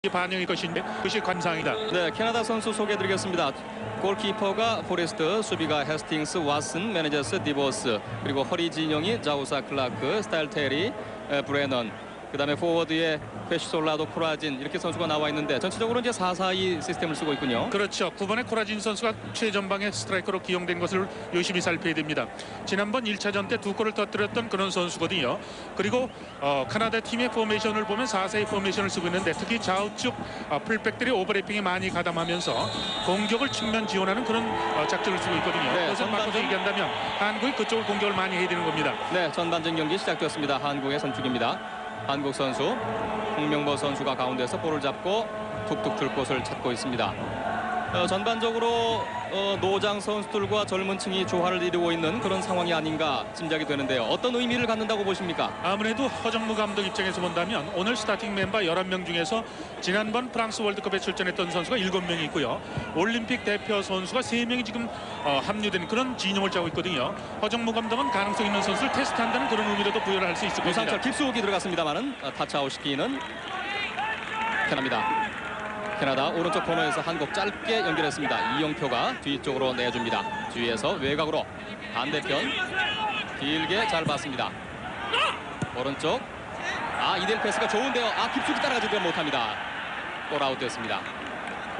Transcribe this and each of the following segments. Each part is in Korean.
반영일 것인데 그것이 관상이다. 네, 캐나다 선수 소개해드리겠습니다. 골키퍼가 포레스트, 수비가 헤스팅스, 왓슨, 매니저스, 디보스, 그리고 허리 진영이 자우사, 클라크, 스타일 테리, 브레넌, 그다음에 포워드에 페시솔라도, 코라진 이렇게 선수가 나와 있는데 전체적으로 이제 4-4-2 시스템을 쓰고 있군요. 그렇죠. 9번의 코라진 선수가 최전방의 스트라이커로 기용된 것을 유심히 살펴야 됩니다. 지난번 1차전 때 2골을 터뜨렸던 그런 선수거든요. 그리고 카나다 팀의 포메이션을 보면 4-4-2 포메이션을 쓰고 있는데 특히 좌우측 풀백들이 오버래핑에 많이 가담하면서 공격을 측면 지원하는 그런 작전을 쓰고 있거든요. 네, 그것을 바꿔서 얘기한다면 한국이 그쪽을 공격을 많이 해야 되는 겁니다. 네, 전반전 경기 시작되었습니다. 한국의 선축입니다. 한국 선수 홍명보 선수가 가운데서 볼을 잡고 툭툭 틀 곳을 찾고 있습니다. 전반적으로 노장 선수들과 젊은 층이 조화를 이루고 있는 그런 상황이 아닌가 짐작이 되는데요. 어떤 의미를 갖는다고 보십니까? 아무래도 허정무 감독 입장에서 본다면 오늘 스타팅 멤버 11명 중에서 지난번 프랑스 월드컵에 출전했던 선수가 7명이 있고요. 올림픽 대표 선수가 3명이 지금 합류된 그런 진영을 짜고 있거든요. 허정무 감독은 가능성 있는 선수를 테스트한다는 그런 의미로도 부여를 할 수 있을 겁니다. 유상철 깁스훅이 들어갔습니다만은 타치아웃 시키는 캐나다입니다. 캐나다 오른쪽 코너에서 한국 짧게 연결했습니다. 이영표가 뒤쪽으로 내줍니다. 뒤에서 외곽으로 반대편 길게 잘 봤습니다. 오른쪽 이델 패스가 좋은데요. 깁스훅이 따라가지 못합니다. 골아웃 됐습니다.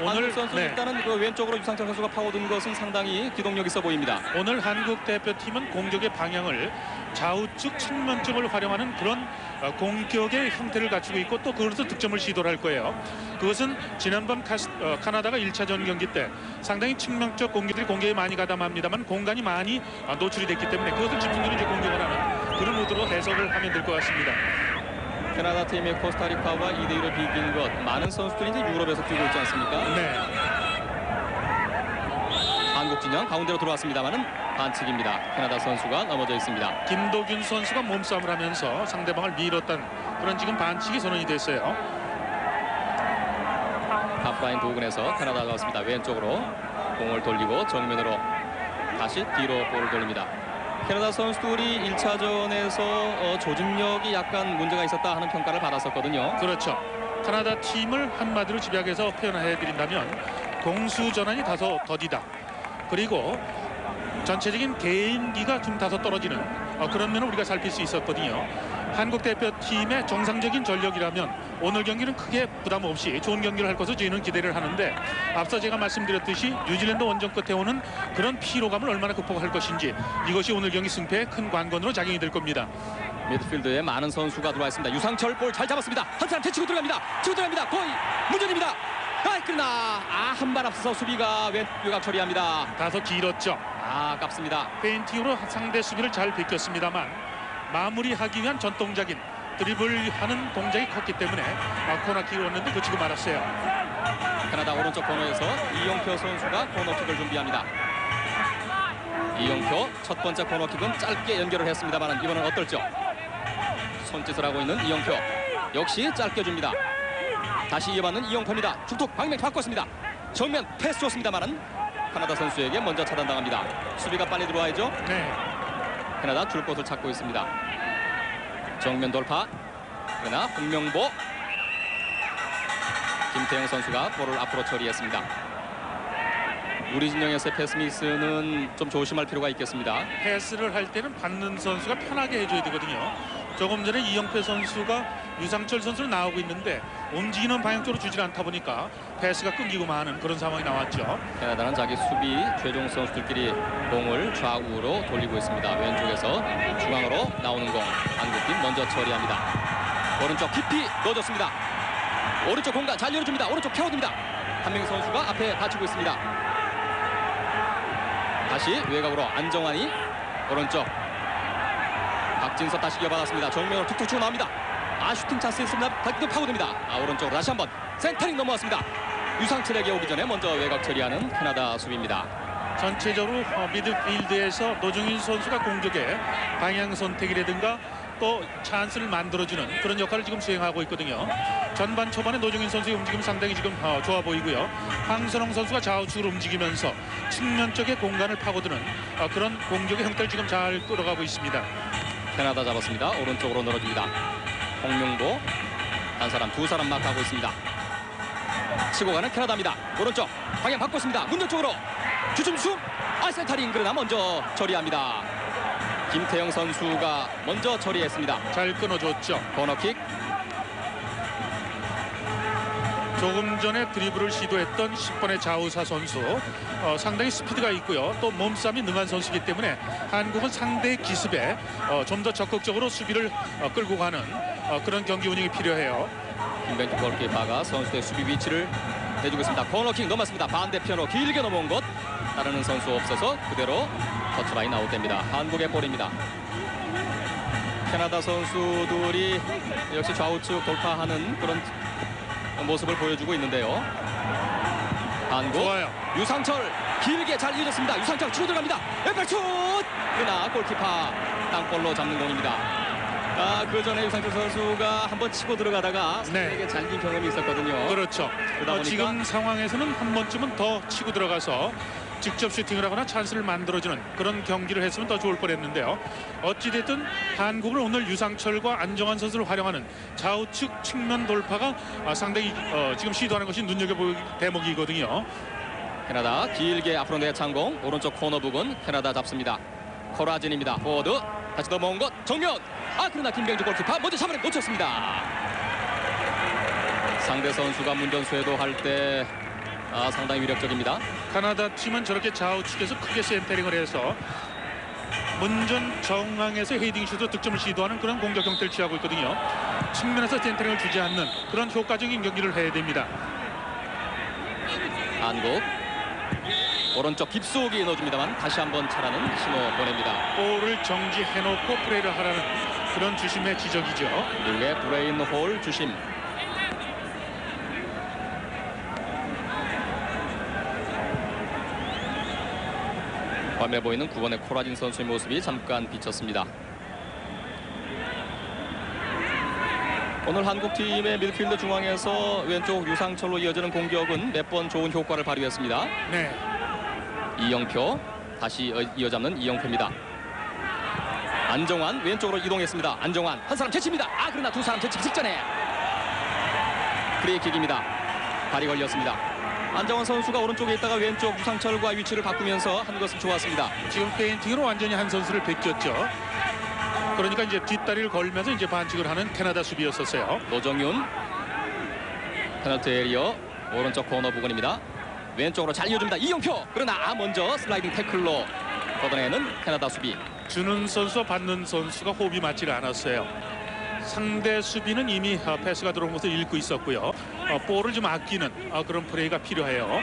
한국 선수 일단은 그 왼쪽으로 유상철 선수가 파고든 것은 상당히 기동력 있어 보입니다. 오늘 한국 대표팀은 공격의 방향을 좌우측 측면 쪽을 활용하는 그런 공격의 형태를 갖추고 있고 또 그것으로 득점을 시도를 할 거예요. 그것은 지난번 카나다가 1차전 경기 때 상당히 측면 쪽 공격들이 공격에 많이 가담합니다만 공간이 많이 노출이 됐기 때문에 그것을 집중적으로 이제 공격을 하는 그런 의도로 해석을 하면 될 것 같습니다. 캐나다 팀의 코스타리카와 2대1을 비긴 것 많은 선수들이 이제 유럽에서 뛰고 있지 않습니까? 네. 한국 진영 가운데로 들어왔습니다만은 반칙입니다. 캐나다 선수가 넘어져 있습니다. 김도균 선수가 몸싸움을 하면서 상대방을 밀었던 그런 지금 반칙이 선언이 됐어요. 하프라인 부근에서 캐나다가 왔습니다. 왼쪽으로 공을 돌리고 정면으로 다시 뒤로 볼을 돌립니다. 캐나다 선수들이 1차전에서 조직력이 약간 문제가 있었다 하는 평가를 받았었거든요. 그렇죠. 카나다 팀을 한마디로 집약해서 표현해드린다면 공수전환이 다소 더디다. 그리고 전체적인 개인기가 좀 다소 떨어지는 그런 면을 우리가 살필 수 있었거든요. 한국 대표팀의 정상적인 전력이라면 오늘 경기는 크게 부담 없이 좋은 경기를 할 것을 저희는 기대를 하는데 앞서 제가 말씀드렸듯이 뉴질랜드 원정 끝에 오는 그런 피로감을 얼마나 극복할 것인지 이것이 오늘 경기 승패의 큰 관건으로 작용이 될 겁니다. 미드필드에 많은 선수가 들어와 있습니다. 유상철 볼 잘 잡았습니다. 한 사람 제치고 들어갑니다. 거의 문전입니다. 그러나 한 발 앞서서 수비가 외곽 처리합니다. 다소 길었죠. 아깝습니다. 페인팅으로 상대 수비를 잘 비켰습니다만 마무리하기 위한 전통적인 드리블하는 동작이 컸기 때문에 코너킥을 얻는데 그치고 말았어요. 캐나다 오른쪽 코너에서 이영표 선수가 코너킥을 준비합니다. 이영표 첫 번째 코너킥은 짧게 연결을 했습니다만 이번은 어떨죠? 손짓을 하고 있는 이영표 역시 짧게 줍니다. 다시 이어받는 이영표입니다. 중톡 방향 바꿨습니다. 정면 패스 좋습니다만 카나다 선수에게 먼저 차단당합니다. 수비가 빨리 들어와야죠. 네. 캐나다 줄 곳을 찾고 있습니다. 정면 돌파. 그러나 홍명보, 김태형 선수가 볼을 앞으로 처리했습니다. 우리 진영에서의 패스 미스는 좀 조심할 필요가 있겠습니다. 패스를 할 때는 받는 선수가 편하게 해줘야 되거든요. 조금 전에 이영표 선수가 유상철 선수로 나오고 있는데 움직이는 방향 쪽으로 주질 않다 보니까 패스가 끊기고만 하는 그런 상황이 나왔죠. 캐나다는 자기 수비 최종 선수들끼리 공을 좌우로 돌리고 있습니다. 왼쪽에서 중앙으로 나오는 공 한국팀 먼저 처리합니다. 오른쪽 깊이 넣어줬습니다. 오른쪽 공간 잘 열어줍니다. 오른쪽 펴어듭니다. 한 명 선수가 앞에 받치고 있습니다. 다시 외곽으로 안정환이 오른쪽 박진섭 다시 이어받았습니다. 정면으로 툭툭 치고 나옵니다. 슈팅 찬스 있습니다. 파고듭니다. 오른쪽으로 다시 한번 센터링 넘어왔습니다. 유상철에게 오기 전에 먼저 외곽 처리하는 캐나다 수비입니다. 전체적으로 미드필드에서 노중인 선수가 공격에 방향 선택이라든가 또 찬스를 만들어주는 그런 역할을 지금 수행하고 있거든요. 전반 초반에 노중인 선수의 움직임이 상당히 지금 좋아 보이고요. 황선홍 선수가 좌우측으로 움직이면서 측면 쪽의 공간을 파고드는 그런 공격의 형태를 지금 잘 끌어가고 있습니다. 캐나다 잡았습니다. 오른쪽으로 늘어줍니다. 홍명보 한 사람 두 사람 막하고 있습니다. 치고 가는 캐나다입니다. 오른쪽 방향 바꿨습니다. 문전 쪽으로 주춤주춤 센터링. 그러나 먼저 처리합니다. 김태형 선수가 먼저 처리했습니다. 잘 끊어줬죠. 코너킥. 조금 전에 드리블을 시도했던 10번의 자우사 선수 상당히 스피드가 있고요. 또 몸싸움이 능한 선수이기 때문에 한국은 상대의 기습에 좀 더 적극적으로 수비를 끌고 가는 그런 경기 운영이 필요해요. 김병준 골키퍼가 선수의 수비 위치를 내주고 있습니다. 코너킥 넘었습니다. 반대편으로 길게 넘어온 것 따르는 선수 없어서 그대로 터치라인 아웃됩니다. 한국의 볼입니다. 캐나다 선수들이 역시 좌우측 돌파하는 그런 모습을 보여주고 있는데요. 한국 좋아요. 유상철 길게 잘 이어졌습니다. 유상철 치고 들어갑니다. 왼발 슛! 그러나 골키퍼 땅볼로 잡는 공입니다. 그 전에 유상철 선수가 한번 치고 들어가다가 상대에게 잘린 경험이 있었거든요. 그렇죠. 그러다 보니까 지금 상황에서는 한 번쯤은 더 치고 들어가서 직접 슈팅을 하거나 찬스를 만들어주는 그런 경기를 했으면 더 좋을 뻔했는데요. 어찌됐든 한국은 오늘 유상철과 안정환 선수를 활용하는 좌우측 측면 돌파가 상당히 지금 시도하는 것이 눈여겨볼 대목이거든요. 캐나다 길게 앞으로 내창공. 오른쪽 코너 부근 캐나다 잡습니다. 코라진입니다. 포워드 다시 넘어온 것 정면. 그러나 김병주 골키퍼 먼저 잡아내 놓쳤습니다. 상대 선수가 문전수에도 할 때 상당히 위력적입니다. 카나다 팀은 저렇게 좌우측에서 크게 센터링을 해서 문전 정항에서 헤딩 슛으로 득점을 시도하는 그런 공격 형태를 취하고 있거든요. 측면에서 센터링을 주지 않는 그런 효과적인 경기를 해야 됩니다. 한국 오른쪽 깊숙이 넣어줍니다만 다시 한번 차라는 신호 보냅니다. 볼을 정지해놓고 플레이를 하라는 그런 주심의 지적이죠. 미국의 브레인 홀 주심. 밤에 보이는 9번의 코라진 선수의 모습이 잠깐 비쳤습니다. 오늘 한국팀의 밀필드 중앙에서 왼쪽 유상철로 이어지는 공격은 몇 번 좋은 효과를 발휘했습니다. 네. 이영표 다시 이어잡는 이영표입니다. 안정환 왼쪽으로 이동했습니다. 안정환 한 사람 제칩니다. 그러나 두 사람 제치기 직전에 프리킥입니다. 발이 걸렸습니다. 안정환 선수가 오른쪽에 있다가 왼쪽 유상철과 위치를 바꾸면서 한 것은 좋았습니다. 지금 페인팅으로 완전히 한 선수를 베꼈죠. 그러니까 이제 뒷다리를 걸면서 이제 반칙을 하는 캐나다 수비였었어요. 노정윤 페널티 에리어 오른쪽 코너 부근입니다. 왼쪽으로 잘 이어줍니다. 이영표 그러나 먼저 슬라이딩 태클로 걷어내는 캐나다 수비. 주는 선수와 받는 선수가 호흡이 맞지가 않았어요. 상대 수비는 이미 패스가 들어온 것을 읽고 있었고요. 볼을 좀 아끼는 그런 플레이가 필요해요.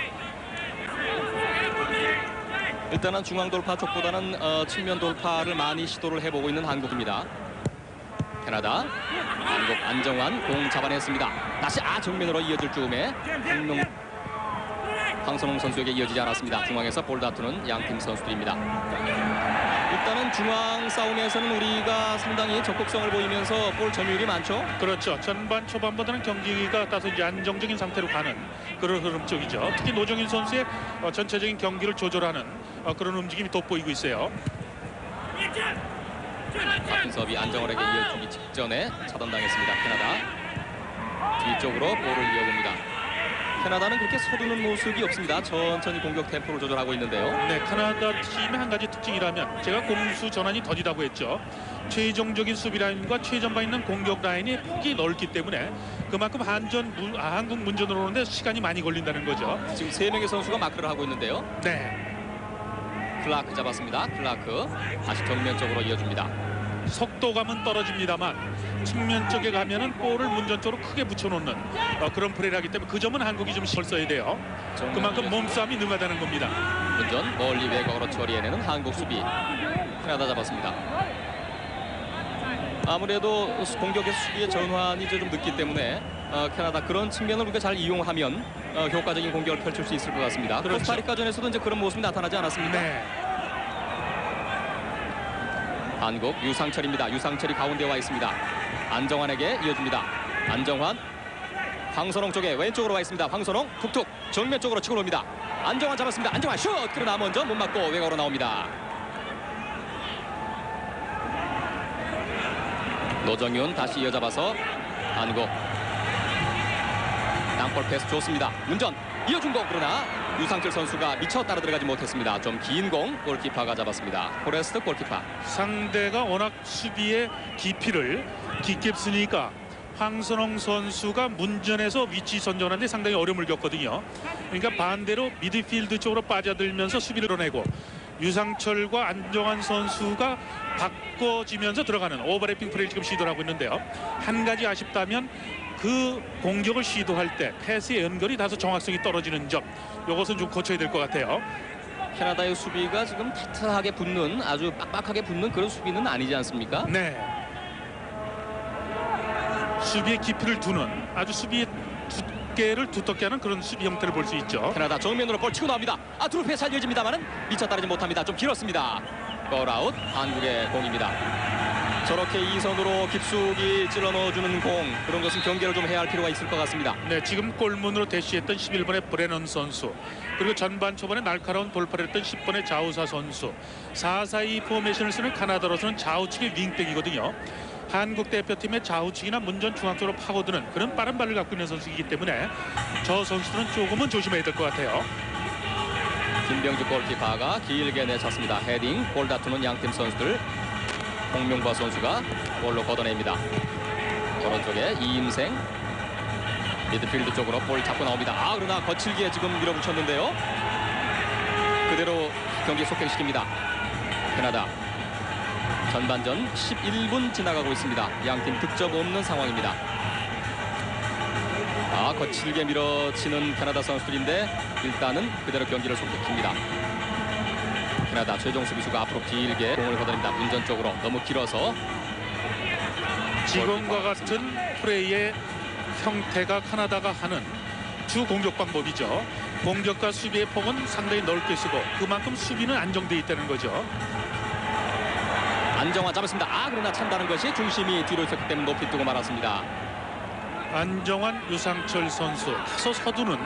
일단은 중앙 돌파 쪽보다는 측면 돌파를 많이 시도를 해보고 있는 한국입니다. 캐나다 한국 안정환 공 잡아냈습니다. 다시 정면으로 이어질 즈음에 황선홍 선수에게 이어지지 않았습니다. 중앙에서 볼 다투는 양팀 선수들입니다. 일단은 중앙 싸움에서는 우리가 상당히 적극성을 보이면서 볼 점유율이 많죠. 그렇죠. 전반 초반보다는 경기가 다소 이제 안정적인 상태로 가는 그런 흐름 쪽이죠. 특히 노정인 선수의 전체적인 경기를 조절하는 그런 움직임이 돋보이고 있어요. 같은 서비 안정환에게 이어주기 직전에 차단당했습니다. 캐나다 뒤쪽으로 볼을 이어봅니다. 캐나다는 그렇게 서두는 모습이 없습니다. 천천히 공격 템포를 조절하고 있는데요. 네, 캐나다 팀의 한 가지 특징이라면 제가 공수 전환이 더디다고 했죠. 최종적인 수비 라인과 최전방 있는 공격 라인이 폭이 넓기 때문에 그만큼 한국 문전으로 오는데 시간이 많이 걸린다는 거죠. 지금 3명의 선수가 마크를 하고 있는데요. 네, 클라크 잡았습니다. 클라크 다시 정면 쪽으로 이어줍니다. 속도감은 떨어집니다만 측면 쪽에 가면은 볼을 문전 쪽으로 크게 붙여놓는 그런 플레이를 하기 때문에 그 점은 한국이 좀 신경 써야 돼요. 그만큼 몸싸움이 능하다는 겁니다. 문전 멀리 외곽으로 처리해내는 한국 수비. 캐나다 잡았습니다. 아무래도 공격에서 수비의 전환이 좀 늦기 때문에 캐나다 그런 측면을 우리가 잘 이용하면 효과적인 공격을 펼칠 수 있을 것 같습니다. 그렇죠. 코스타리카전에서도 이제 그런 모습이 나타나지 않았습니까? 네. 한국 유상철입니다. 유상철이 가운데 와 있습니다. 안정환에게 이어줍니다. 안정환 황선홍 쪽에 왼쪽으로 와 있습니다. 황선홍 툭툭 정면 쪽으로 치고 옵니다. 안정환 잡았습니다. 안정환 슛! 그러나 먼저 못 맞고 외곽으로 나옵니다. 노정윤 다시 이어잡아서 한국 볼 패스 좋습니다. 문전 이어준 공, 그러나 유상철 선수가 미처 따라 들어가지 못했습니다. 좀 긴 공 골키퍼가 잡았습니다. 포레스트 골키퍼. 상대가 워낙 수비의 깊이를 깊게 쓰니까 황선홍 선수가 문전에서 위치 선정하는데 상당히 어려움을 겪거든요. 그러니까 반대로 미드필드 쪽으로 빠져들면서 수비를 이뤄내고 유상철과 안정환 선수가 바꿔지면서 들어가는 오버래핑 플레이를 지금 시도를 하고 있는데요. 한 가지 아쉽다면 그 공격을 시도할 때 패스의 연결이 다소 정확성이 떨어지는 점, 이것은 좀 고쳐야 될 것 같아요. 캐나다의 수비가 지금 타이트하게 붙는, 아주 빡빡하게 붙는 그런 수비는 아니지 않습니까? 네. 수비의 깊이를 두는, 아주 수비의 두께를 두텁게 하는 그런 수비 형태를 볼 수 있죠. 캐나다 정면으로 볼 치고 나옵니다. 아트로 패스 살려집니다만은 미처 따르지 못합니다. 좀 길었습니다. 골아웃, 한국의 공입니다. 저렇게 이선으로 깊숙이 찔러 넣어주는 공, 그런 것은 경계를 좀 해야 할 필요가 있을 것 같습니다. 네, 지금 골문으로 대시했던 11번의 브레넌 선수, 그리고 전반 초반에 날카로운 돌파를 했던 10번의 자우사 선수, 4-4-2 포메이션을 쓰는 카나다로서는 좌우측의 윙백이거든요. 한국 대표팀의 좌우측이나 문전 중앙쪽으로 파고드는 그런 빠른 발을 갖고 있는 선수이기 때문에 저 선수들은 조금은 조심해야 될 것 같아요. 김병주 골키퍼가 길게 내쳤습니다. 헤딩, 볼 다투는 양팀 선수들. 홍명보 선수가 볼로 걷어냅니다. 오른쪽에 이임생, 미드필드 쪽으로 볼 잡고 나옵니다. 그러나 거칠게 지금 밀어붙였는데요. 그대로 경기 속행시킵니다. 캐나다. 전반전 11분 지나가고 있습니다. 양팀 득점 없는 상황입니다. 거칠게 밀어치는 캐나다 선수들인데 일단은 그대로 경기를 속행시킵니다. 캐나다 최종 수비수가 앞으로 길게 공을 걷어냅니다. 문전 쪽으로 너무 길어서. 지금과 같은 플레이의 형태가 카나다가 하는 주 공격 방법이죠. 공격과 수비의 폭은 상당히 넓게 쓰고 그만큼 수비는 안정돼 있다는 거죠. 안정환 잡았습니다. 그러나 찬다는 것이 중심이 뒤로 있었기 때문에 높이 뜨고 말았습니다. 안정환, 유상철 선수 다소 서두는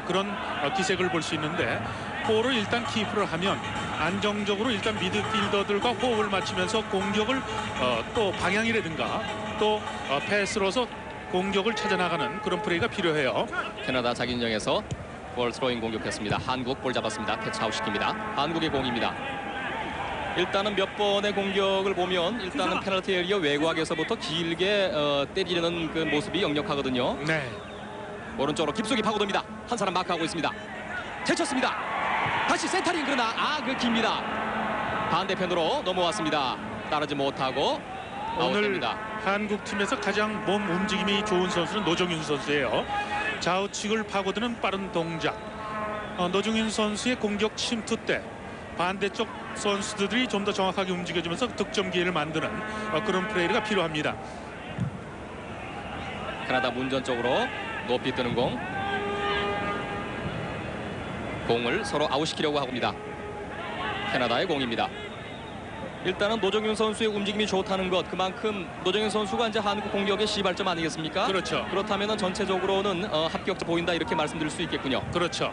그런 기색을 볼 수 있는데 볼을 일단 키프를 하면 안정적으로 일단 미드필더들과 호흡을 맞추면서 공격을 또 방향이라든가 또 패스로서 공격을 찾아나가는 그런 플레이가 필요해요. 캐나다 자기진영에서 볼 스로잉 공격했습니다. 한국 볼 잡았습니다. 캐치아웃 시킵니다. 한국의 공입니다. 일단은 몇 번의 공격을 보면 일단은 페널티 에리어 외곽에서부터 길게 때리는 그 모습이 역력하거든요. 네. 오른쪽으로 깊숙이 파고듭니다. 한 사람 마크하고 있습니다. 제쳤습니다. 다시 센터링, 그러나 그 깁니다. 반대편으로 넘어왔습니다. 따르지 못하고 오늘 아웃됩니다. 한국 팀에서 가장 몸 움직임이 좋은 선수는 노정윤 선수예요. 좌우측을 파고드는 빠른 동작. 노정윤 선수의 공격 침투 때 반대쪽 선수들이 좀 더 정확하게 움직여주면서 득점 기회를 만드는 그런 플레이가 필요합니다. 캐나다 문전 쪽으로 높이 뜨는 공을 서로 아웃시키려고 합니다. 캐나다의 공입니다. 일단은 노정윤 선수의 움직임이 좋다는 것, 그만큼 노정윤 선수가 이제 한국 공격의 시발점 아니겠습니까? 그렇죠. 그렇다면 전체적으로는 합격자 보인다 이렇게 말씀드릴 수 있겠군요. 그렇죠.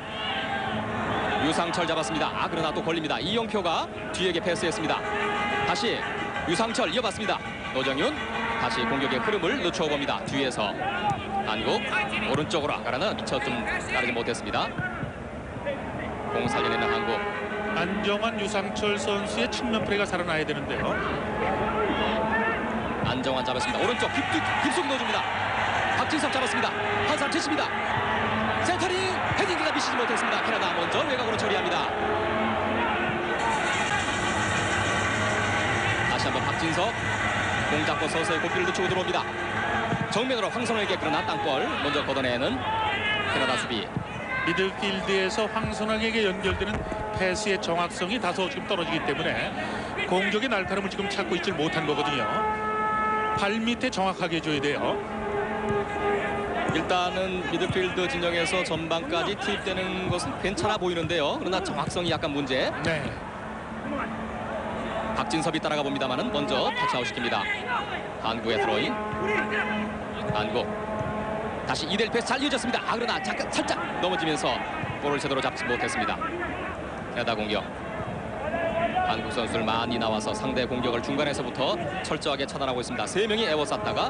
유상철 잡았습니다. 그러나 또 걸립니다. 이영표가 뒤에게 패스했습니다. 다시 유상철 이어봤습니다. 노정윤 다시 공격의 흐름을 늦춰봅니다. 뒤에서 한국 오른쪽으로 그러나 미처 좀 따르지 못했습니다. 공 살려내는 한국. 안정환, 유상철 선수의 측면 플레이가 살아나야 되는데요. 안정환 잡았습니다. 오른쪽 깊숙이 넣어줍니다. 박진섭 잡았습니다. 한 사람 제칩니다. 센터링 헤딩기가 미치지 못했습니다. 캐나다 먼저 외곽으로 처리합니다. 다시 한번 박진섭 공 잡고 서서히 고삐를 늦추고 들어옵니다. 정면으로 황선홍에게, 그러나 땅볼 먼저 걷어내는 캐나다 수비. 미드필드에서 황선홍에게 연결되는 패스의 정확성이 다소 지금 떨어지기 때문에 공격의 날카로움을 지금 찾고 있지 못한 거거든요. 발 밑에 정확하게 해줘야 돼요. 일단은 미드필드 진영에서 전방까지 투입되는 것은 괜찮아 보이는데요. 그러나 정확성이 약간 문제. 네. 박진섭이 따라가 봅니다만은 먼저 터치아웃 시킵니다. 한국의 드로잉. 한국 다시 이델 패스 잘 이어졌습니다. 그러나 잠깐 살짝 넘어지면서 볼을 제대로 잡지 못했습니다. 캐나다 공격. 한국 선수들 많이 나와서 상대 공격을 중간에서부터 철저하게 차단하고 있습니다. 3명이 에워쌌다가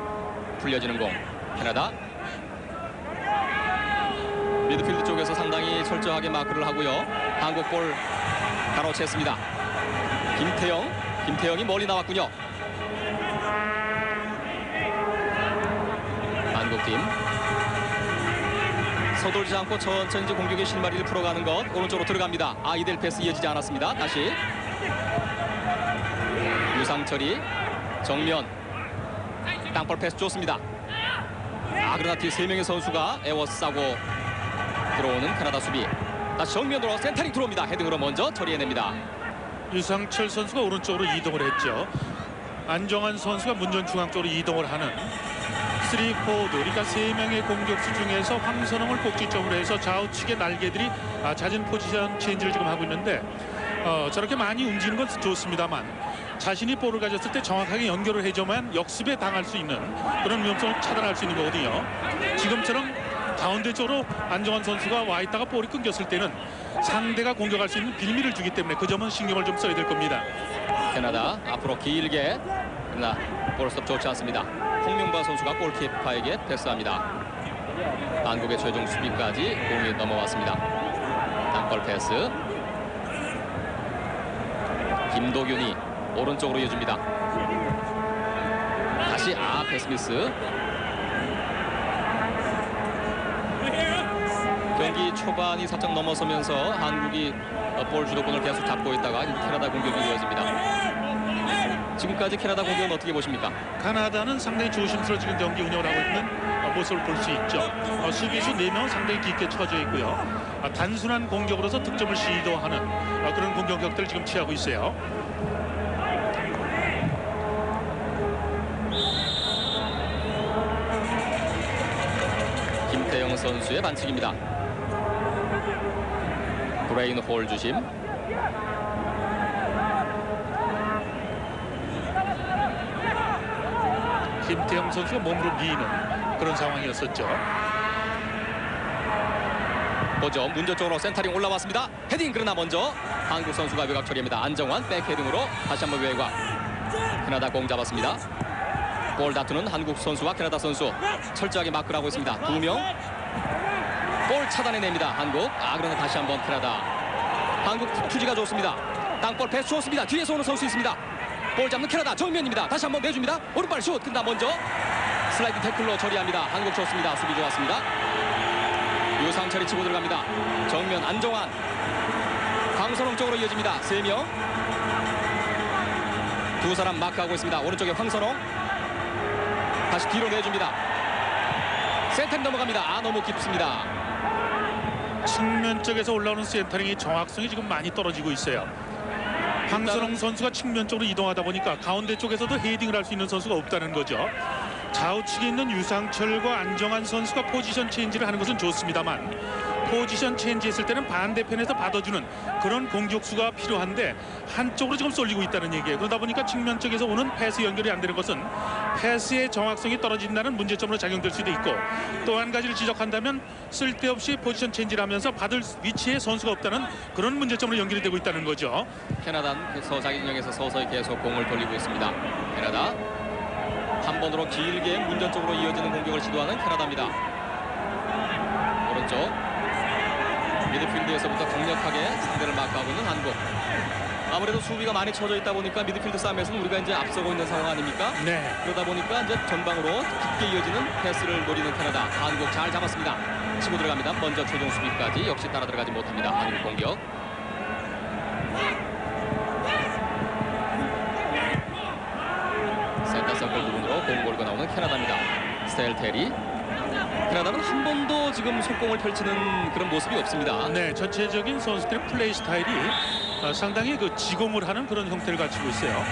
풀려지는 공. 캐나다 미드필드 쪽에서 상당히 철저하게 마크를 하고요. 한국 볼 가로챘습니다. 김태형이 멀리 나왔군요. 한국팀 서둘지 않고 천천히 공격의 실마리를 풀어가는 것. 오른쪽으로 들어갑니다. 이대일 패스 이어지지 않았습니다. 다시 유상철이 정면 땅볼 패스 좋습니다. 그러나 뒤에 3명의 선수가 에워싸고 들어오는 캐나다 수비. 다시 정면으로 센터링 들어옵니다. 헤딩으로 먼저 처리해냅니다. 유상철 선수가 오른쪽으로 이동을 했죠. 안정환 선수가 문전 중앙 쪽으로 이동을 하는 3포드, 그러니까 3명의 공격수 중에서 황선홍을 꼭지점으로 해서 좌우측의 날개들이 잦은 포지션 체인지를 지금 하고 있는데 저렇게 많이 움직이는 건 좋습니다만 자신이 볼을 가졌을 때 정확하게 연결을 해줘만 역습에 당할 수 있는 그런 위험성을 차단할 수 있는 거거든요. 지금처럼 가운데 쪽으로 안정환 선수가 와 있다가 볼이 끊겼을 때는 상대가 공격할 수 있는 빌미를 주기 때문에 그 점은 신경을 좀 써야 될 겁니다. 캐나다 앞으로 길게, 그러나 볼스톱 좋지 않습니다. 홍명보 선수가 골키퍼에게 패스합니다. 한국의 최종 수비까지 공이 넘어왔습니다. 땅볼 패스. 김도균이 오른쪽으로 이어줍니다. 다시 패스미스. 경기 초반이 살짝 넘어서면서 한국이 볼 주도권을 계속 잡고 있다가 캐나다 공격이 이어집니다. 지금까지 캐나다 공격은 어떻게 보십니까? 카나다는 상당히 조심스러운 경기 운영을 하고 있는 모습을 볼 수 있죠. 수비수 4명은 상당히 깊게 쳐져 있고요. 단순한 공격으로서 득점을 시도하는 그런 공격력들을 지금 취하고 있어요. 김태형 선수의 반칙입니다. 브레인 홀 주심. 김태형 선수가 몸으로 미는 그런 상황이었었죠. 보죠. 문전 쪽으로 센터링 올라왔습니다. 헤딩, 그러나 먼저 한국 선수가 외곽 처리합니다. 안정환 백헤딩으로 다시 한번 외곽. 캐나다 공 잡았습니다. 볼 다투는 한국 선수와 캐나다 선수 철저하게 마크를 하고 있습니다. 2명. 볼 차단해냅니다. 한국. 그러나 다시 한번 캐나다. 한국 투지가 좋습니다. 땅볼 패스 좋습니다. 뒤에서 오는 선수 있습니다. 볼 잡는 캐나다 정면입니다. 다시 한번 내줍니다. 오른발 슛. 그러나 먼저 슬라이드 태클로 처리합니다. 한국 좋습니다. 수비 좋았습니다. 유상철이 치고 들어갑니다. 정면 안정환. 황선홍 쪽으로 이어집니다. 3명. 2사람 마크하고 있습니다. 오른쪽에 황선홍. 다시 뒤로 내줍니다. 센터링 넘어갑니다. 너무 깊습니다. 측면 쪽에서 올라오는 센터링이 정확성이 지금 많이 떨어지고 있어요. 황선홍 선수가 측면 쪽으로 이동하다 보니까 가운데 쪽에서도 헤딩을 할 수 있는 선수가 없다는 거죠. 좌우측에 있는 유상철과 안정환 선수가 포지션 체인지를 하는 것은 좋습니다만 포지션 체인지했을 때는 반대편에서 받아주는 그런 공격수가 필요한데 한쪽으로 지금 쏠리고 있다는 얘기예요. 그러다 보니까 측면 쪽에서 오는 패스 연결이 안 되는 것은 패스의 정확성이 떨어진다는 문제점으로 작용될 수도 있고, 또 한 가지를 지적한다면 쓸데없이 포지션 체인지를 하면서 받을 위치에 선수가 없다는 그런 문제점으로 연결이 되고 있다는 거죠. 캐나다는 자기 진영에서 서서히 계속 공을 돌리고 있습니다. 캐나다 한 번으로 길게 문전 쪽으로 이어지는 공격을 시도하는 캐나다입니다. 오른쪽 미드필드에서부터 강력하게 상대를 마크하고 있는 한국. 아무래도 수비가 많이 쳐져 있다 보니까 미드필드 싸움에서는 우리가 이제 앞서고 있는 상황 아닙니까? 네. 그러다 보니까 이제 전방으로 깊게 이어지는 패스를 노리는 캐나다. 한국 잘 잡았습니다. 치고 들어갑니다. 먼저 최종 수비까지 역시 따라 들어가지 못합니다. 한국 공격. 센터 서클 부분으로 공 몰고 나오는 캐나다입니다. 스텔 테리. 캐나다는 한 번도 지금 속공을 펼치는 그런 모습이 없습니다. 네, 전체적인 선수들의 플레이 스타일이 상당히 지공을 하는 그런 형태를 갖추고 있어요.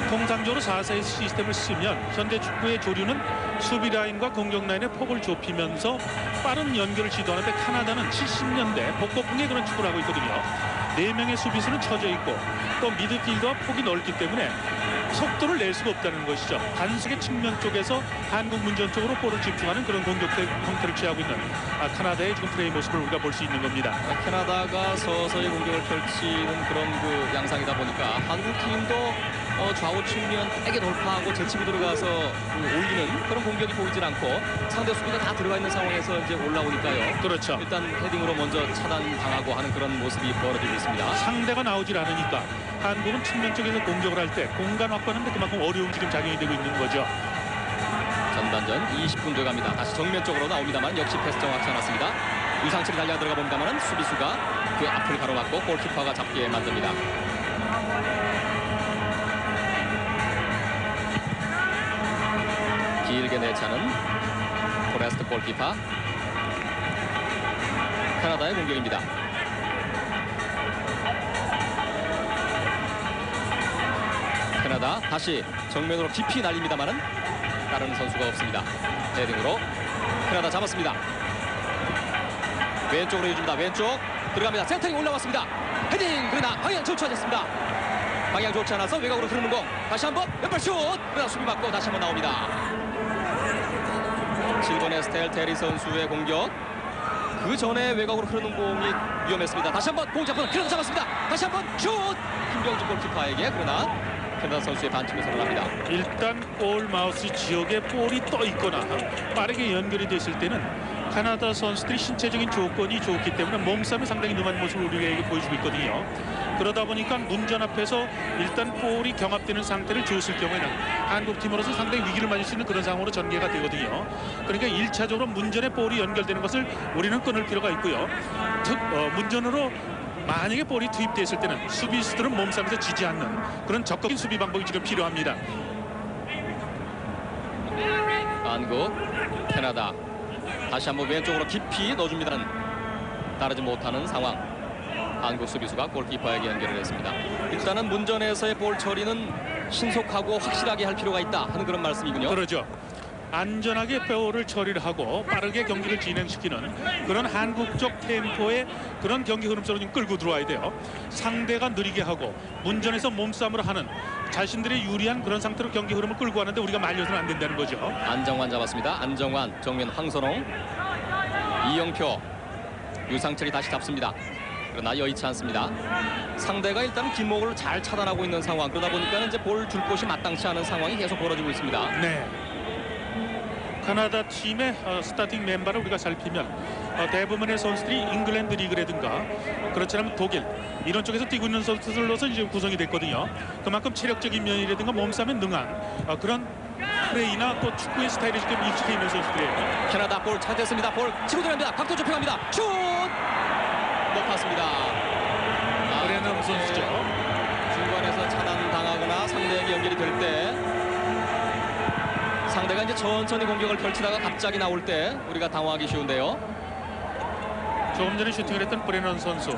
통상적으로 4-4 시스템을 쓰면 현대 축구의 조류는 수비 라인과 공격 라인의 폭을 좁히면서 빠른 연결을 시도하는데 카나다는 70년대 복고풍의 그런 축구를 하고 있거든요. 4명의 수비수는 쳐져 있고 또 미드필더와 폭이 넓기 때문에 속도를 낼 수가 없다는 것이죠. 단순히 측면 쪽에서 한국 문전 쪽으로 볼을 집중하는 그런 공격 형태를 취하고 있는 카나다의 지금 플레이 모습을 우리가 볼 수 있는 겁니다. 캐나다가 서서히 공격을 펼치는 그런 양상이다 보니까 한국 팀도 좌우 측면 빼게 돌파하고 제치고 들어가서 올리는 그런 공격이 보이질 않고 상대 수비가 다 들어가 있는 상황에서 이제 올라오니까요. 그렇죠. 일단 헤딩으로 먼저 차단당하고 하는 그런 모습이 벌어지고 있습니다. 상대가 나오질 않으니까 한국은 측면 쪽에서 공격을 할 때 공간 확보하는데 그만큼 어려운 지금 작용이 되고 있는 거죠. 전반전 20분 돼갑니다. 다시 정면 쪽으로 나옵니다만 역시 패스 정확치 않았습니다. 유상철이 달려 들어가 봅니다만 수비수가 그 앞을 가로막고 골키퍼가 잡기에 만듭니다. 길게 내차는 포레스트 골키퍼. 캐나다의 공격입니다. 캐나다 다시 정면으로 깊이 날립니다만은 따르는 선수가 없습니다. 헤딩으로 캐나다 잡았습니다. 왼쪽으로 해줍니다. 왼쪽 들어갑니다. 센터링 올라왔습니다. 헤딩 그러나 방향 좋지 않았습니다. 방향 좋지 않아서 외곽으로 흐르는 공. 다시 한번 왼발 슛. 그러나 수비 맞고 다시 한번 나옵니다. 7번의 스텔 테리 선수의 공격. 그 전에 외곽으로 흐르는 공이 위험했습니다. 다시 한번 공 잡고 캐나다 잡았습니다. 다시 한번 슛. 김병주 골키퍼에게 그러나 캐나다 선수의 반칙을 선언합니다. 일단 골 마우스 지역에 볼이 떠 있거나 빠르게 연결이 됐을 때는 캐나다 선수들이 신체적인 조건이 좋기 때문에 몸싸움이 상당히 능한 모습을 우리에게 보여주고 있거든요. 그러다 보니까 문전 앞에서 일단 볼이 경합되는 상태를 줬을 경우에는 한국팀으로서 상당히 위기를 맞을 수 있는 그런 상황으로 전개가 되거든요. 그러니까 1차적으로 문전에 볼이 연결되는 것을 우리는 끊을 필요가 있고요. 문전으로 만약에 볼이 투입됐을 때는 수비수들은 몸싸움에서 지지 않는 그런 적극적인 수비 방법이 지금 필요합니다. 한국, 캐나다 다시 한번 왼쪽으로 깊이 넣어줍니다는 따르지 못하는 상황. 한국 수비수가 골키퍼에게 연결을 했습니다. 일단은 문전에서의 볼 처리는 신속하고 확실하게 할 필요가 있다 하는 그런 말씀이군요. 그러죠. 안전하게 볼을 처리를 하고 빠르게 경기를 진행시키는 그런 한국 쪽 템포의 그런 경기 흐름 속으로 좀 끌고 들어와야 돼요. 상대가 느리게 하고 문전에서 몸싸움을 하는 자신들의 유리한 그런 상태로 경기 흐름을 끌고 가는데 우리가 말려서는 안 된다는 거죠. 안정환 잡았습니다. 안정환, 정면 황선홍, 이영표, 유상철이 다시 잡습니다. 그러나 여의치 않습니다. 상대가 일단 김목을 잘 차단하고 있는 상황. 그러다 보니까 이제 볼 줄 곳이 마땅치 않은 상황이 계속 벌어지고 있습니다. 네. 캐나다 팀의 스타팅 멤버를 우리가 살피면 대부분의 선수들이 잉글랜드 리그라든가 그렇지 않으면 독일 이런 쪽에서 뛰고 있는 선수들로서 이제 구성이 됐거든요. 그만큼 체력적인 면이라든가 몸싸움에 능한 그런 플레이나 또 축구의 스타일이 지금 익숙해 있는 선수들이에요. 캐나다 볼 차지했습니다. 볼 치고 들어갑니다. 각도 좁혀갑니다. 슛! 높았습니다. 브레넌 선수죠. 중간에서 차단당하거나 상대에게 연결이 될 때 상대가 이제 천천히 공격을 펼치다가 갑자기 나올 때 우리가 당황하기 쉬운데요. 조금 전에 슈팅을 했던 브레넌 선수.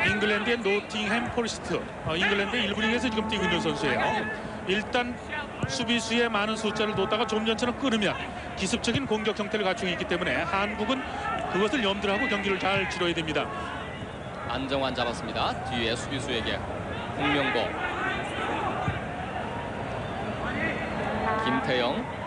잉글랜드의 노팅햄 포레스트. 잉글랜드의 1부 리그에서 지금 뛰고 있는 선수예요. 일단 수비수의 많은 숫자를 뒀다가 좀 전처럼 끊으면 기습적인 공격 형태를 갖추고 있기 때문에 한국은 그것을 염두를 하고 경기를 잘 치러야 됩니다. 안정환 잡았습니다. 뒤에 수비수에게 홍명보, 김태영.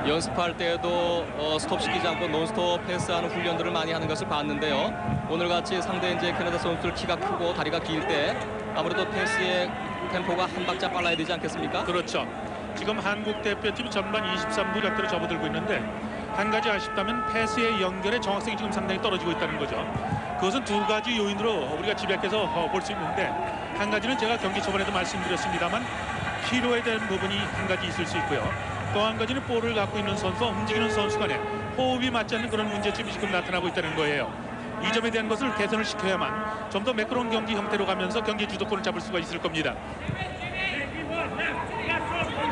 연습할 때에도 스톱시키지 않고 논스톱 패스하는 훈련들을 많이 하는 것을 봤는데요. 오늘같이 상대 이제 캐나다 선수들 키가 크고 다리가 길 때 아무래도 패스의 템포가 한 박자 빨라야 되지 않겠습니까? 그렇죠. 지금 한국 대표팀이 전반 23분 각도로 접어들고 있는데 한 가지 아쉽다면 패스의 연결의 정확성이 지금 상당히 떨어지고 있다는 거죠. 그것은 두 가지 요인으로 우리가 집약해서 볼 수 있는데 한 가지는 제가 경기 초반에도 말씀드렸습니다만 필요에 대한 부분이 한 가지 있을 수 있고요. 또 한 가지는 볼을 갖고 있는 선수와 움직이는 선수 간에 호흡이 맞지 않는 그런 문제점이 지금 나타나고 있다는 거예요. 이 점에 대한 것을 개선을 시켜야만 좀 더 매끄러운 경기 형태로 가면서 경기 주도권을 잡을 수가 있을 겁니다.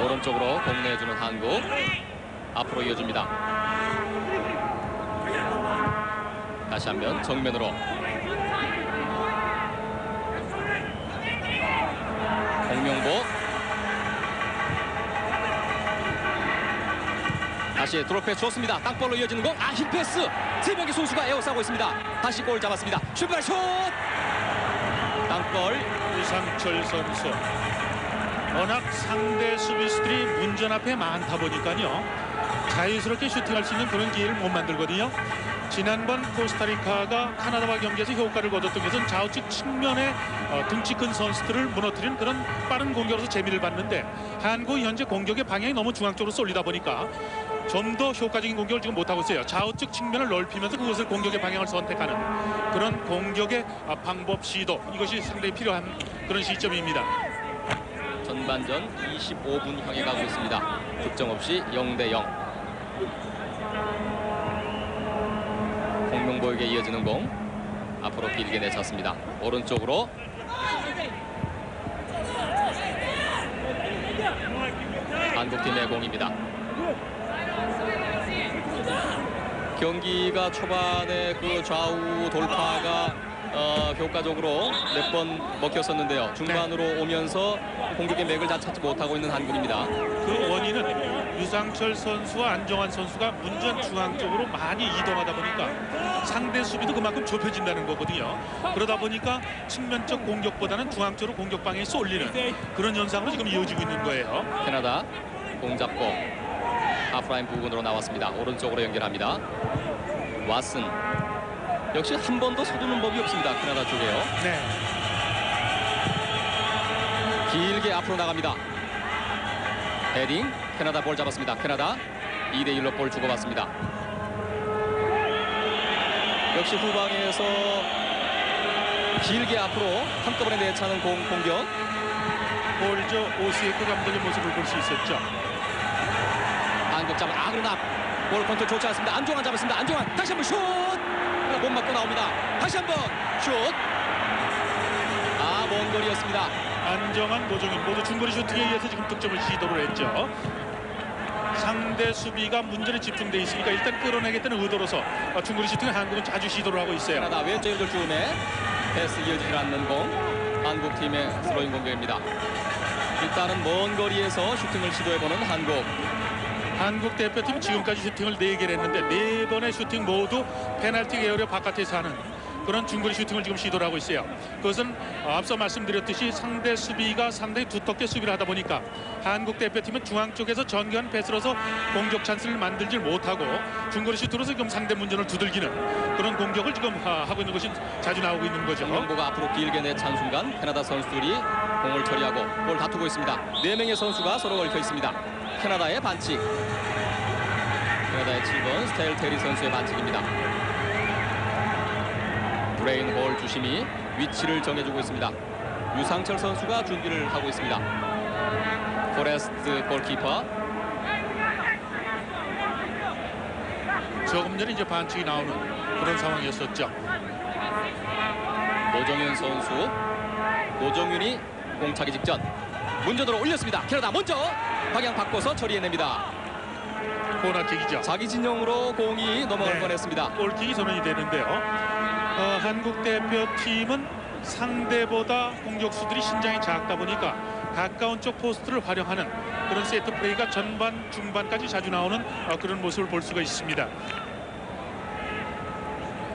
오른쪽으로 공내주는 한국. 앞으로 이어줍니다. 다시 한번 정면으로. 홍명보. 다시 드롭패스 좋습니다. 땅볼로 이어지는 공. 힐패스. 세 명의 선수가 에워싸고 있습니다. 다시 골 잡았습니다. 슈퍼 슛. 땅볼. 유상철 선수. 워낙 상대 수비수들이 문전 앞에 많다 보니까요. 자유스럽게 슈팅할 수 있는 그런 기회를 못 만들거든요. 지난번 코스타리카가 카나다와 경기에서 효과를 거뒀던 것은 좌우측 측면에 등치 큰 선수들을 무너뜨리는 그런 빠른 공격으로서 재미를 봤는데 한국이 현재 공격의 방향이 너무 중앙 쪽으로 쏠리다 보니까 좀 더 효과적인 공격을 지금 못하고 있어요. 좌우측 측면을 넓히면서 그것을 공격의 방향을 선택하는 그런 공격의 방법 시도, 이것이 상당히 필요한 그런 시점입니다. 전반전 25분 향해 가고 있습니다. 득점 없이 0대0. 홍명보에게 이어지는 공. 앞으로 길게 내쳤습니다. 오른쪽으로. 한국팀의 공입니다. 경기가 초반에 그 좌우 돌파가 효과적으로 몇 번 먹혔었는데요. 중반으로 오면서 공격의 맥을 다 찾지 못하고 있는 한국입니다. 그 원인은 유상철 선수와 안정환 선수가 문전 중앙 쪽으로 많이 이동하다 보니까 상대 수비도 그만큼 좁혀진다는 거거든요. 그러다 보니까 측면적 공격보다는 중앙 쪽으로 공격 방향이 쏠리는 그런 현상으로 지금 이어지고 있는 거예요. 캐나다 공 잡고 하프라인 부근으로 나왔습니다. 오른쪽으로 연결합니다. 왓슨 역시 한 번도 서두는 법이 없습니다. 캐나다 쪽에요. 네. 길게 앞으로 나갑니다. 헤딩. 캐나다 볼 잡았습니다. 캐나다 2대1로 볼 주고받습니다. 역시 후방에서 길게 앞으로 한꺼번에 내차는 공격. 볼저 오스에크 감독의 모습을 볼 수 있었죠. 한국 잡아. 그러나 볼 컨트롤 좋지 않습니다. 안종환 잡았습니다. 안종환 다시 한번 슛. 못 맞고 나옵니다. 다시 한번 슛. 먼 거리였습니다. 안정환, 노종인 모두 중거리 슈팅에 의해서 지금 득점을 시도를 했죠. 상대 수비가 문제에 집중돼 있으니까 일단 끌어내겠다는 의도로서 중거리 슈팅을 한국은 자주 시도를 하고 있어요. 캐나다 왼쪽 연결 쯤에 패스 이어지지 않는 공. 한국팀의 스로잉 공격입니다. 일단은 먼 거리에서 슈팅을 시도해보는 한국. 한국 대표팀 지금까지 슈팅을 4개를 했는데 4번의 슈팅 모두 페널티 에어리어 바깥에서 하는 그런 중거리 슈팅을 지금 시도를 하고 있어요. 그것은 앞서 말씀드렸듯이 상대 수비가 상당히 두텁게 수비를 하다 보니까 한국 대표팀은 중앙 쪽에서 전개한 패스로서 공격 찬스를 만들지 못하고 중거리 슈팅으로서 지금 상대 문전을 두들기는 그런 공격을 지금 하고 있는 것이 자주 나오고 있는 거죠. 정명보가 앞으로 길게 내찬 순간 캐나다 선수들이 공을 처리하고 볼 다투고 있습니다. 4명의 선수가 서로 얽혀 있습니다. 캐나다의 반칙. 캐나다의 7번 스타일 테리 선수의 반칙입니다. 브레인 홀 주심이 위치를 정해주고 있습니다. 유상철 선수가 준비를 하고 있습니다. 포레스트 골키퍼. 조금 전에 이제 반칙이 나오는 그런 상황이었었죠. 노정윤 선수. 노정윤이 공차기 직전 문전으로 올렸습니다. 캐나다 먼저 방향 바꿔서 처리해냅니다. 코너킥이죠. 자기 진영으로 공이 넘어갈 뻔했습니다. 골킥이 선언이 되는데요. 한국 대표팀은 상대보다 공격수들이 신장이 작다 보니까 가까운 쪽 포스트를 활용하는 그런 세트 플레이가 전반, 중반까지 자주 나오는 그런 모습을 볼 수가 있습니다.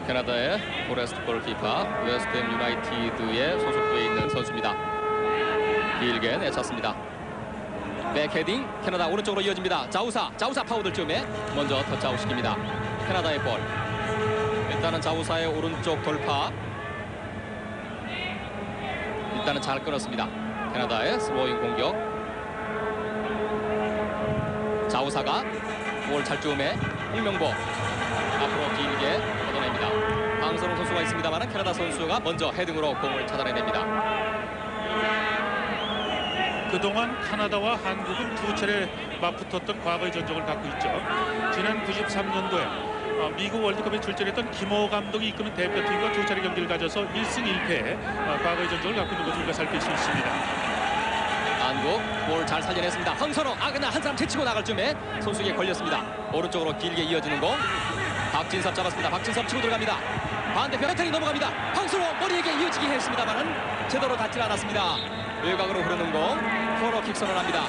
캐나다의 포레스트 골키퍼, 웨스트햄 유나이티드의 소속부에 있는 선수입니다. 길게 내찼습니다. 백헤딩. 캐나다 오른쪽으로 이어집니다. 자우사 파고들 쯤에 먼저 터치아웃 시킵니다. 캐나다의 볼. 일단은 자우사의 오른쪽 돌파. 일단은 잘 끊었습니다. 캐나다의 스로잉 공격. 자우사가 볼 찰쯤에 홍명보 앞으로 길게 걷어냅니다. 방선홍 선수가 있습니다만 캐나다 선수가 먼저 헤딩으로 공을 찾아내냅니다. 그동안 카나다와 한국은 2차례 맞붙었던 과거의 전적을 갖고 있죠. 지난 93년도에 미국 월드컵에 출전했던 김호 감독이 이끄는 대표팀과 2차례 경기를 가져서 1승 1패 과거의 전적을 갖고 있는 것을 우리가 살필 수 있습니다. 한국 볼 잘 살려냈습니다. 황선홍. 그러나 한 사람 제치고 나갈 쯤에 손수기에 걸렸습니다. 오른쪽으로 길게 이어지는 공. 박진섭 잡았습니다. 박진섭 치고 들어갑니다. 반대편 배터리 넘어갑니다. 황선홍 머리에게 이어지긴 했습니다만은 제대로 닿질 않았습니다. 외곽으로 흐르는 공. 코너킥 선언합니다.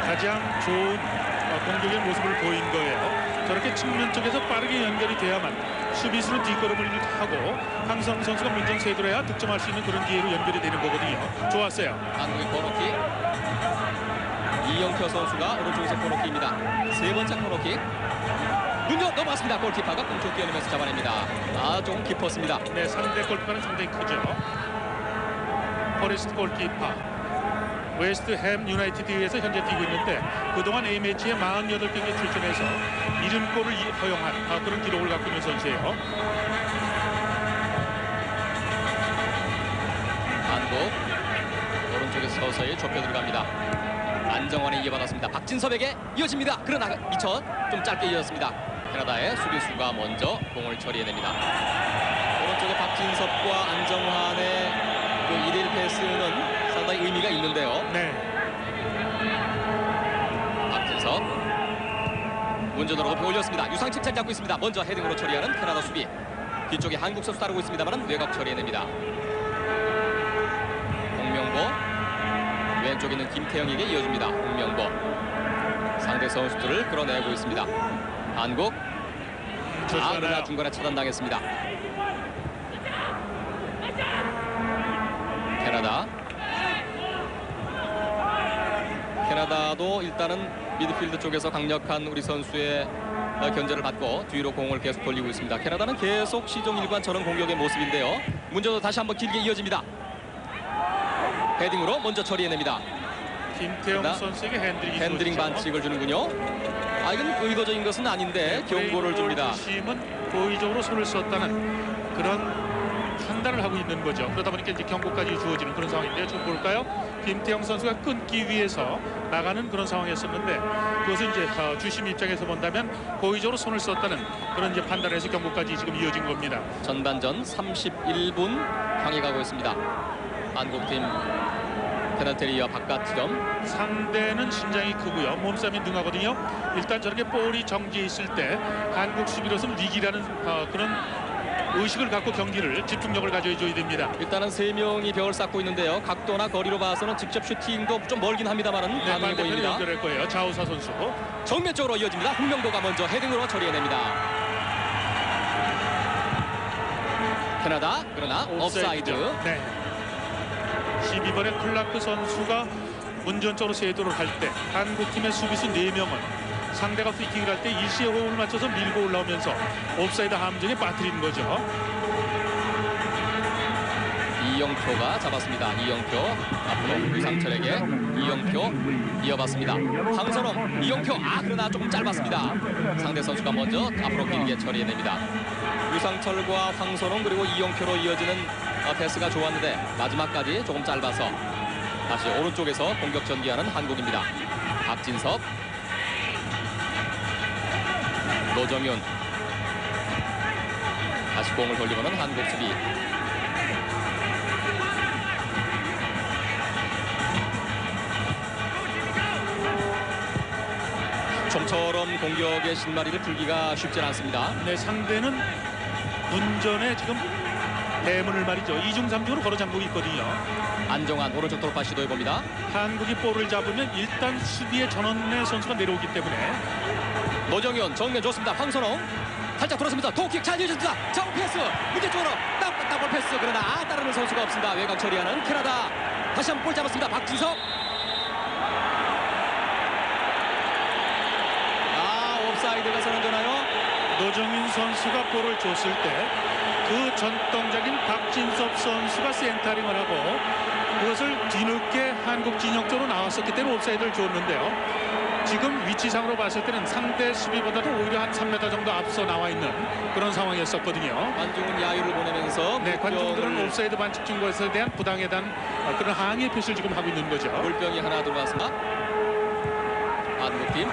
가장 좋은 공격의 모습을 보인 거예요. 저렇게 측면 쪽에서 빠르게 연결이 돼야만 수비수는 뒷걸음을 하고 황선홍 선수가 문전 세도해야 득점할 수 있는 그런 기회로 연결이 되는 거거든요. 좋았어요. 한국의 코너킥. 이영표 선수가 오른쪽에서 코너킥입니다. 세 번째 코너킥. 문요 넘어갔습니다. 골키퍼가 공쪽 뛰어내면서 잡아냅니다. 조금 깊었습니다. 네, 상대 골키퍼는 상당히 크죠. 포레스트 골키퍼. 웨스트햄 유나이티드에서 현재 뛰고 있는데 그동안 A매치에 48경기에 출전해서 70골을 허용한 그런 기록을 갖고 있는 선수예요. 한국 오른쪽에서 서서히 좁혀 들어갑니다. 안정환이 이어받았습니다. 박진섭에게 이어집니다. 그러나 미처 좀 짧게 이어졌습니다. 캐나다의 수비수가 먼저 공을 처리해냅니다. 오른쪽에 박진섭과 안정환의 그 1일 패스는 상당히 의미가 있는데요. 네. 박진섭 문전으로 높이 올렸습니다. 유상칩 잘 잡고 있습니다. 먼저 헤딩으로 처리하는 캐나다 수비. 뒤쪽에 한국 선수 따르고 있습니다만 외곽 처리해냅니다. 홍명보 왼쪽에 있는 김태형에게 이어줍니다. 홍명보 상대 선수들을 끌어내고 있습니다. 한국 그러나 중간에 차단당했습니다. 캐나다도 일단은 미드필드 쪽에서 강력한 우리 선수의 견제를 받고 뒤로 공을 계속 돌리고 있습니다. 캐나다는 계속 시종 일관 저런 공격의 모습인데요. 문제도 다시 한번 길게 이어집니다. 헤딩으로 먼저 처리해냅니다. 김태형 선수에게 핸드링 반칙을 주는군요. 이건 의도적인 것은 아닌데 경고를 줍니다. 심은 고의적으로 손을 썼다는 그런 판단을 하고 있는 거죠. 그러다 보니까 이제 경고까지 주어지는 그런 상황인데요. 지금 볼까요? 김태형 선수가 끊기 위해서 나가는 그런 상황이었었는데 그것을 이제 주심 입장에서 본다면 고의적으로 손을 썼다는 그런 이제 판단에서 경고까지 지금 이어진 겁니다. 전반전 31분 향해 가고 있습니다. 한국팀 페널티에리어 바깥 지점. 상대는 신장이 크고요. 몸싸움이 능하거든요. 일단 저렇게 볼이 정지해 있을 때 한국 수비로서는 위기라는 그런 의식을 갖고 경기를 집중력을 가져줘야 됩니다. 일단은 3명이 벽을 쌓고 있는데요. 각도나 거리로 봐서는 직접 슈팅도 좀 멀긴 합니다만은 가능해 보입니다. 연결할 거예요. 좌우사 선수. 정면 쪽으로 이어집니다. 홍명보가 먼저 헤딩으로 처리해냅니다. 캐나다 그러나 옵사이드. 네. 12번의 클라크 선수가 문전 쪽으로 세도를 할 때 한국팀의 수비수 4명은 상대가 프리킥을 할 때 일시에 호흡을 맞춰서 밀고 올라오면서 옵사이드 함정에 빠뜨리는 거죠. 이영표가 잡았습니다. 이영표 앞으로 유상철에게 이영표 이어봤습니다. 황선홍 이영표 그러나 조금 짧았습니다. 상대 선수가 먼저 앞으로 길게 처리해냅니다. 유상철과 황선홍 그리고 이영표로 이어지는 패스가 좋았는데 마지막까지 조금 짧아서 다시 오른쪽에서 공격 전개하는 한국입니다. 박진섭 노정윤 다시 공을 돌리고는 한국 수비. 좀처럼 공격의 실마리를 풀기가 쉽지 않습니다. 네, 상대는 문전에 지금 대문을 말이죠. 2중 3중으로 걸어 잠그고 있거든요. 안정환 오른쪽 돌파 시도해봅니다. 한국이 볼을 잡으면 일단 수비의 전원의 선수가 내려오기 때문에 노정현 정면 좋습니다. 황선홍 살짝 돌았습니다. 도킥 잘 이어집니다. 정 패스 문제 쪽으로 땅볼 패스 그러나 따르는 선수가 없습니다. 외곽 처리하는 캐나다. 다시 한번 볼 잡았습니다. 박진석 옵사이드가 선언되나요? 노정윤 선수가 볼을 줬을 때 그 전통적인 박진섭 선수가 센터링을 하고 그것을 뒤늦게 한국 진영 쪽으로 나왔었기 때문에 옵사이드를 줬는데요. 지금 위치상으로 봤을 때는 상대 수비보다도 오히려 한 3m 정도 앞서 나와 있는 그런 상황이었었거든요. 관중은 야유를 보내면서 네, 관중들은 옵사이드 반칙 준 것에 대한 부당에 대한 그런 항의 표시를 지금 하고 있는 거죠. 물병이 하나 들어왔습니다. 한국팀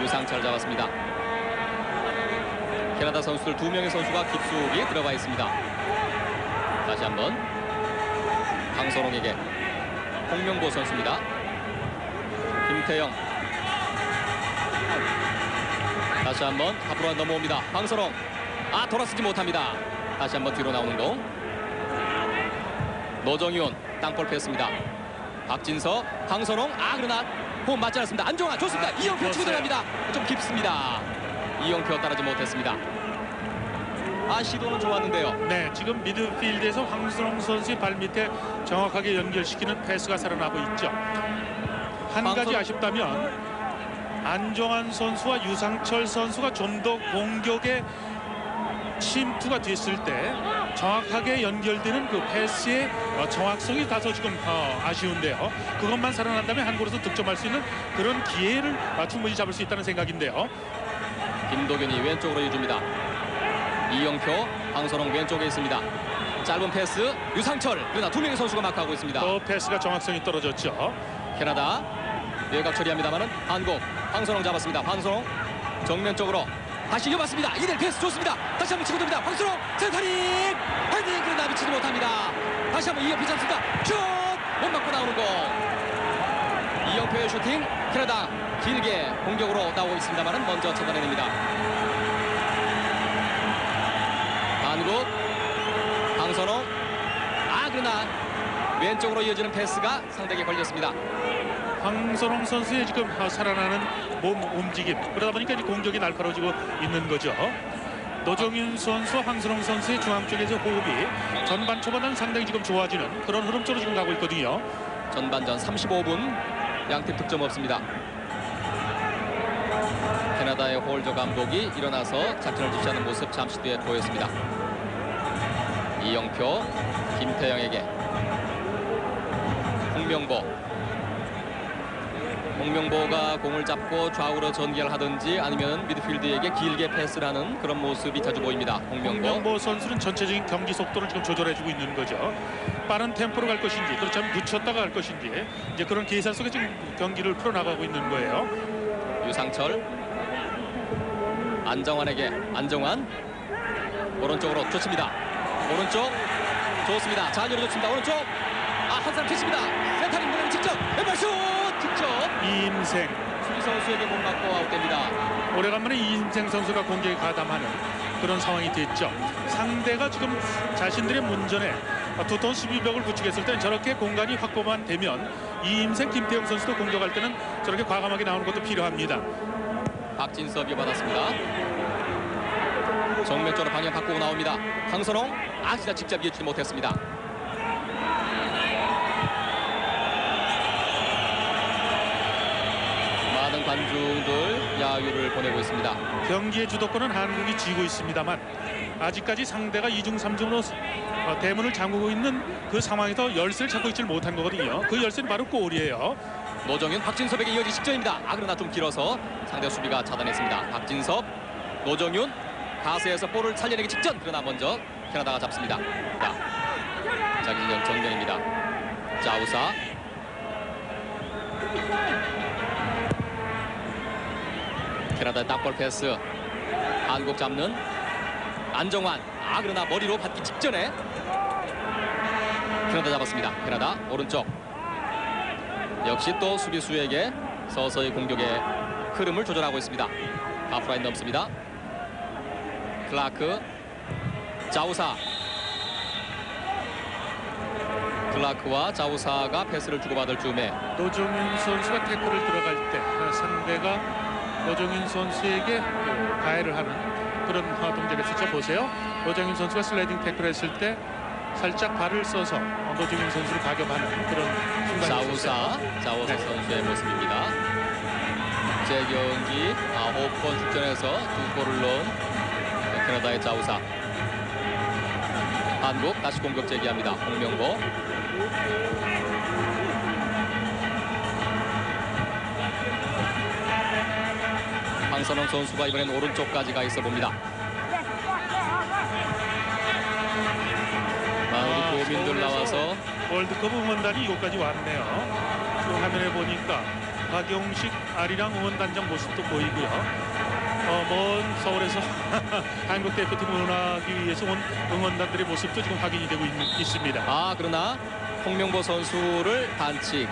유상철 잡았습니다. 캐나다 선수들 2명의 선수가 깊숙이 들어가 있습니다. 다시 한번 황선홍에게 홍명보 선수입니다. 김태형 다시 한번 앞으로 넘어옵니다. 황선홍 돌아서지 못합니다. 다시 한번 뒤로 나오는 공. 노정윤 땅볼 패스입니다. 박진석 황선홍 그러나 호흡 맞지 않았습니다. 안정환 좋습니다. 이영표 치고 들어갑니다. 좀 깊습니다. 이영표 따르지 못했습니다. 시도는 좋았는데요. 네, 지금 미드필드에서 황선홍 선수의 발밑에 정확하게 연결시키는 패스가 살아나고 있죠. 한 가지 방송- 아쉽다면 안정환 선수와 유상철 선수가 좀 더 공격에 침투가 됐을 때 정확하게 연결되는 그 패스의 정확성이 다소 지금 아쉬운데요. 그것만 살아난다면 한국으로서 득점할 수 있는 그런 기회를 충분히 잡을 수 있다는 생각인데요. 김도균이 왼쪽으로 해줍니다. 이영표, 황선홍 왼쪽에 있습니다. 짧은 패스 유상철, 그러나 두 명의 선수가 마크하고 있습니다. 또 패스가 정확성이 떨어졌죠. 캐나다 외곽 처리합니다만은 한국 황선홍 잡았습니다. 황선홍 정면 쪽으로 다시 이어봤습니다. 이대 패스 좋습니다. 다시 한번 치고 듭니다. 황선홍 센터링 헤딩, 그러나 미치지 못합니다. 다시 한번 이영표 잡습니다. 슛! 못 맞고 나오는 공. 이영표의 슈팅, 캐나다 길게 공격으로 나오고 있습니다만은 먼저 차단해냅니다. 한국 황선홍, 그러나 왼쪽으로 이어지는 패스가 상대에게 걸렸습니다. 황선홍 선수의 지금 살아나는 몸 움직임, 그러다 보니까 이제 공격이 날카로워지고 있는 거죠. 노정윤 선수와 황선홍 선수의 중앙 쪽에서 호흡이 전반 초반은 상당히 지금 좋아지는 그런 흐름 쪽으로 지금 가고 있거든요. 전반전 35분 양팀 득점 없습니다. 캐나다의 홀저 감독이 일어나서 작전을 지시하는 모습 잠시 뒤에 보였습니다. 이영표, 김태영에게 홍명보가 공을 잡고 좌우로 전개를 하든지 아니면 미드필드에게 길게 패스를 하는 그런 모습이 자주 보입니다. 홍명보 선수는 전체적인 경기 속도를 지금 조절해주고 있는 거죠. 빠른 템포로 갈 것인지, 그렇다면 늦췄다가 갈 것인지, 이제 그런 계산 속에 지금 경기를 풀어나가고 있는 거예요. 유상철, 안정환에게 안정환 오른쪽으로 좋습니다. 오른쪽 좋습니다. 잘 열어줬습니다. 오른쪽 한 사람 쳤습니다. 센터링 보내는 직접 왼발슛 득점. 이임생 수비 선수에게 못 맞고 아웃됩니다. 오래간만에 이임생 선수가 공격에 가담하는 그런 상황이 됐죠. 상대가 지금 자신들의 문전에 두터운 수비벽을 구축했을 때는 저렇게 공간이 확보만 되면 이임생, 김태형 선수도 공격할 때는 저렇게 과감하게 나오는 것도 필요합니다. 박진섭이 받았습니다. 정면 쪽으로 방향 바꾸고 나옵니다. 황선홍 진짜 직접 이어주지 못했습니다. 많은 관중들 야유를 보내고 있습니다. 경기의 주도권은 한국이 쥐고 있습니다만 아직까지 상대가 2중 3중으로 대문을 잠그고 있는 그 상황에서 열쇠를 찾고 있지 못한 거거든요. 그 열쇠는 바로 골이에요. 노정윤, 박진섭에게 이어진 직전입니다. 그러나 좀 길어서 상대 수비가 차단했습니다. 박진섭, 노정윤 가세에서 볼을 살려내기 직전, 그러나 먼저 캐나다가 잡습니다. 자기 진영 정면입니다. 자우사, 캐나다의 땅볼 패스, 한국 잡는 안정환, 그러나 머리로 받기 직전에 캐나다 잡았습니다. 캐나다 오른쪽, 역시 또 수비수에게 서서히 공격의 흐름을 조절하고 있습니다. 하프라인 넘습니다. 클라크, 자우사, 클라크와 자우사가 패스를 주고받을 즈음에 노정윤 선수가 태클을 들어갈 때 상대가 노정윤 선수에게 가해를 하는 그런 동작을 했었죠. 보세요. 노정윤 선수가 슬라이딩 태클을 했을 때 살짝 발을 써서 노정윤 선수를 가격하는 그런 순간이 있었어요. 자우사 선수의 모습입니다. 제 경기 호흡권 출전에서 두 골을 넣은 캐나다의 자우사. 한국 다시 공격 재개합니다. 홍명보, 황선홍 선수가 이번엔 오른쪽까지 가 있어 봅니다. 우리 교민들 나와서 월드컵 응원단이 이곳까지 왔네요. 지금 화면에 보니까 박용식 아리랑 응원단장 모습도 보이고요. 먼 서울에서 한국 대표팀 응원하기 위해서 온 응원단들의 모습도 지금 확인이 되고 있습니다. 그러나 홍명보 선수를 반칙,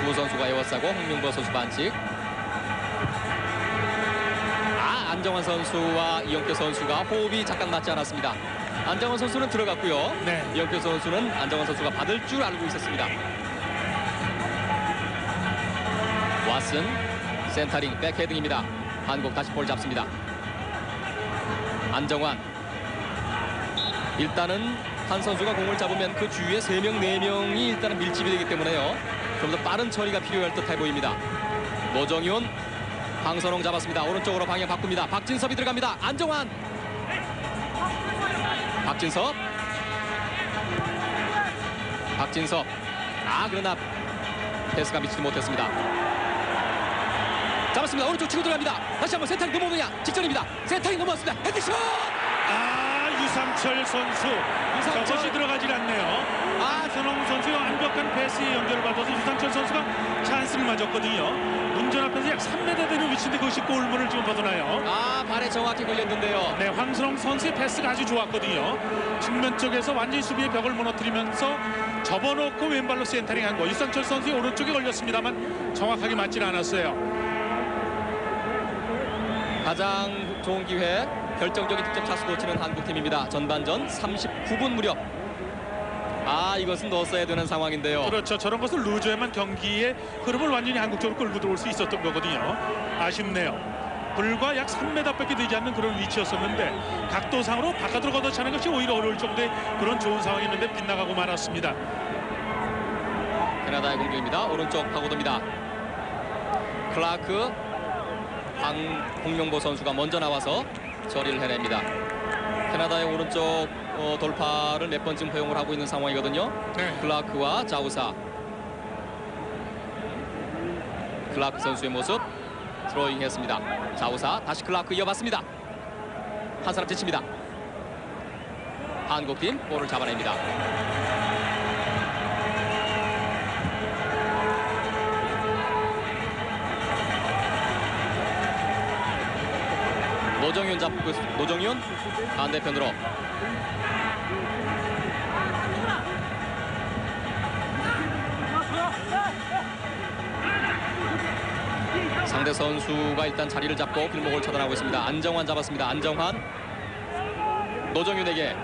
두 선수가 에워싸고 홍명보 선수 반칙. 안정환 선수와 이영표 선수가 호흡이 잠깐 맞지 않았습니다. 안정환 선수는 들어갔고요. 네. 이영표 선수는 안정환 선수가 받을 줄 알고 있었습니다. 왓슨 센터링 백헤딩입니다. 한국 다시 볼 잡습니다. 안정환, 일단은 한 선수가 공을 잡으면 그 주위에 3명, 4명이 일단은 밀집이 되기 때문에요. 좀 더 빠른 처리가 필요할 듯해 보입니다. 노정윤, 황선홍 잡았습니다. 오른쪽으로 방향 바꿉니다. 박진섭이 들어갑니다. 안정환, 박진섭. 그러나 패스가 미치지 못했습니다. 잡았습니다. 오른쪽 치고 들어갑니다. 다시 한번 세타링 넘어오느냐? 직전입니다. 세타링 넘어왔습니다. 헤드슛! 유상철 선수 저것이 들어가질 않네요. 선홍 선수의 완벽한 패스의 연결을 받아서 유상철 선수가 찬스를 맞았거든요. 문전 앞에서 약 3m 되는 위치인데 그것이 골문을 지금 벗어나요. 발에 정확히 걸렸는데요. 네, 황선홍 선수의 패스가 아주 좋았거든요. 측면 쪽에서 완전히 수비의 벽을 무너뜨리면서 접어놓고 왼발로 센터링한 거. 유상철 선수의 오른쪽에 걸렸습니다만 정확하게 맞질 않았어요. 가장 좋은 기회, 결정적인 득점 차수 놓치는 한국팀입니다. 전반전 39분 무렵. 이것은 넣었어야 되는 상황인데요. 그렇죠. 저런 것을 루즈에만 경기의 흐름을 완전히 한국 쪽으로 끌고 들어올 수 있었던 거거든요. 아쉽네요. 불과 약 3m밖에 되지 않는 그런 위치였었는데 각도상으로 바깥으로 걷어차는 것이 오히려 어려울 정도의 그런 좋은 상황이었는데 빗나가고 말았습니다. 캐나다의 공격입니다. 오른쪽 파고듭니다. 클라크, 홍명보 선수가 먼저 나와서 처리를 해냅니다. 캐나다의 오른쪽 돌파를 몇 번 지금 허용을 하고 있는 상황이거든요. 네. 클라크와 자우사. 클라크 선수의 모습 드로잉 했습니다. 자우사 다시 클라크 이어봤습니다. 한 사람 지칩니다. 한국팀 볼을 잡아냅니다. 노정윤 잡고, 노정윤 반대편으로. 상대 선수가 일단 자리를 잡고 길목을 차단하고 있습니다. 안정환 잡았습니다. 안정환, 노정윤에게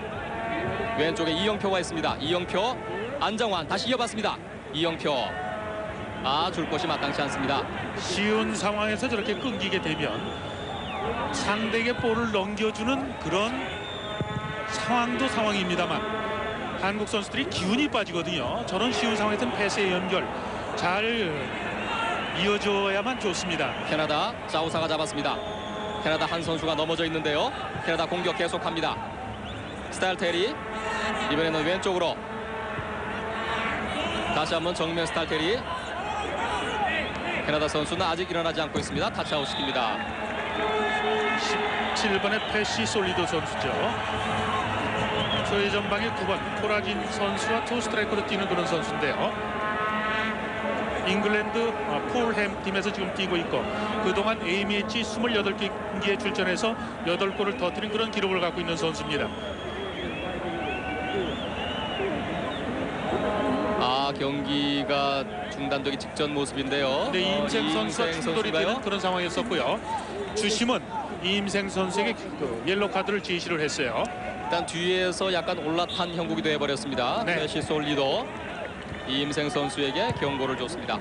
왼쪽에 이영표가 있습니다. 이영표, 안정환 다시 이어봤습니다. 이영표, 줄 곳이 마땅치 않습니다. 쉬운 상황에서 저렇게 끊기게 되면 상대에게 볼을 넘겨주는 그런 상황도 상황입니다만 한국 선수들이 기운이 빠지거든요. 저런 쉬운 상황에서는 패스의 연결 잘 이어줘야만 좋습니다. 캐나다 자우사가 잡았습니다. 캐나다 한 선수가 넘어져 있는데요. 캐나다 공격 계속합니다. 스타일테리, 이번에는 왼쪽으로 다시 한번 정면 스타일테리. 캐나다 선수는 아직 일어나지 않고 있습니다. 타치아웃 시킵니다. 17번의 패시 솔리도 선수죠. 최전방의 9번 코라진 선수와 투 스트라이커로 뛰는 그런 선수인데요. 잉글랜드 폴햄 팀에서 지금 뛰고 있고 그동안 AMH 28경기에 출전해서 8골을 터뜨린 그런 기록을 갖고 있는 선수입니다. 경기가 중단되기 직전 모습인데요. 네, 이임생 선수와 충돌이 되는 그런 상황이었었고요. 주심은 이임생 선수에게 그 옐로 카드를 제시를 했어요. 일단 뒤에서 약간 올라탄 형국이 되어버렸습니다. 네. 패시 솔리도 이임생 선수에게 경고를 줬습니다.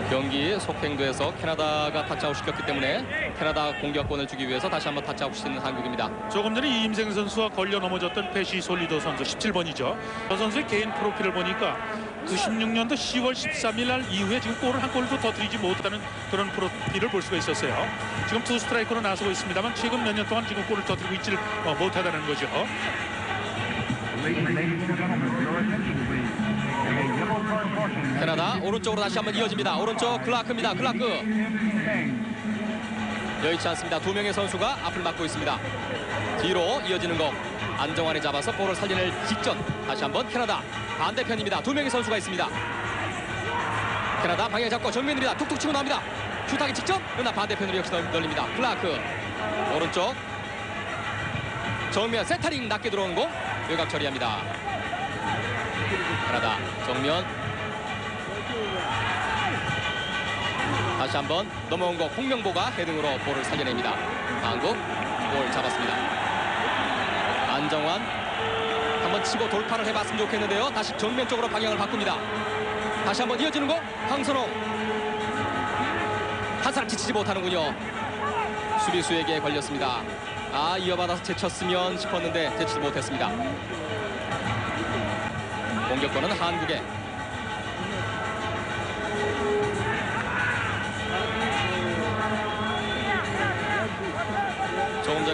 경기 속행돼서 캐나다가 타치아웃 시켰기 때문에 캐나다 공격권을 주기 위해서 다시 한번 타치아웃 시키는 한국입니다. 조금 전에 이임생 선수와 걸려 넘어졌던 패시 솔리도 선수 17번이죠. 저 선수의 개인 프로필을 보니까 96년도 10월 13일 날 이후에 지금 골을 한 골도 터뜨리지 못하는 그런 프로필을 볼 수가 있었어요. 지금 투 스트라이커로 나서고 있습니다만 최근 몇 년 동안 지금 골을 터뜨리고 있지를 못하다는 거죠. 캐나다 오른쪽으로 다시 한번 이어집니다. 오른쪽 클라크입니다. 클라크 여의치 않습니다. 두 명의 선수가 앞을 막고 있습니다. 뒤로 이어지는 공 안정환이 잡아서 볼을 살려낼 직전 다시 한번 캐나다 반대편입니다. 두 명의 선수가 있습니다. 캐나다 방향 잡고 정면입니다. 툭툭 치고 나옵니다. 슛하기 직전 그러나 반대편으로 역시 널립니다. 클라크 오른쪽 정면 세타링 낮게 들어오는 공 외곽 처리합니다. 캐나다 정면 다시 한번 넘어온 거 홍명보가 헤딩으로 볼을 살려냅니다. 한국 볼 잡았습니다. 안정환 한번 치고 돌파를 해봤으면 좋겠는데요. 다시 정면 쪽으로 방향을 바꿉니다. 다시 한번 이어지는 거 황선홍 한 사람 지치지 못하는군요. 수비수에게 걸렸습니다. 이어받아서 제쳤으면 싶었는데 제치지 못했습니다. 공격권은 한국에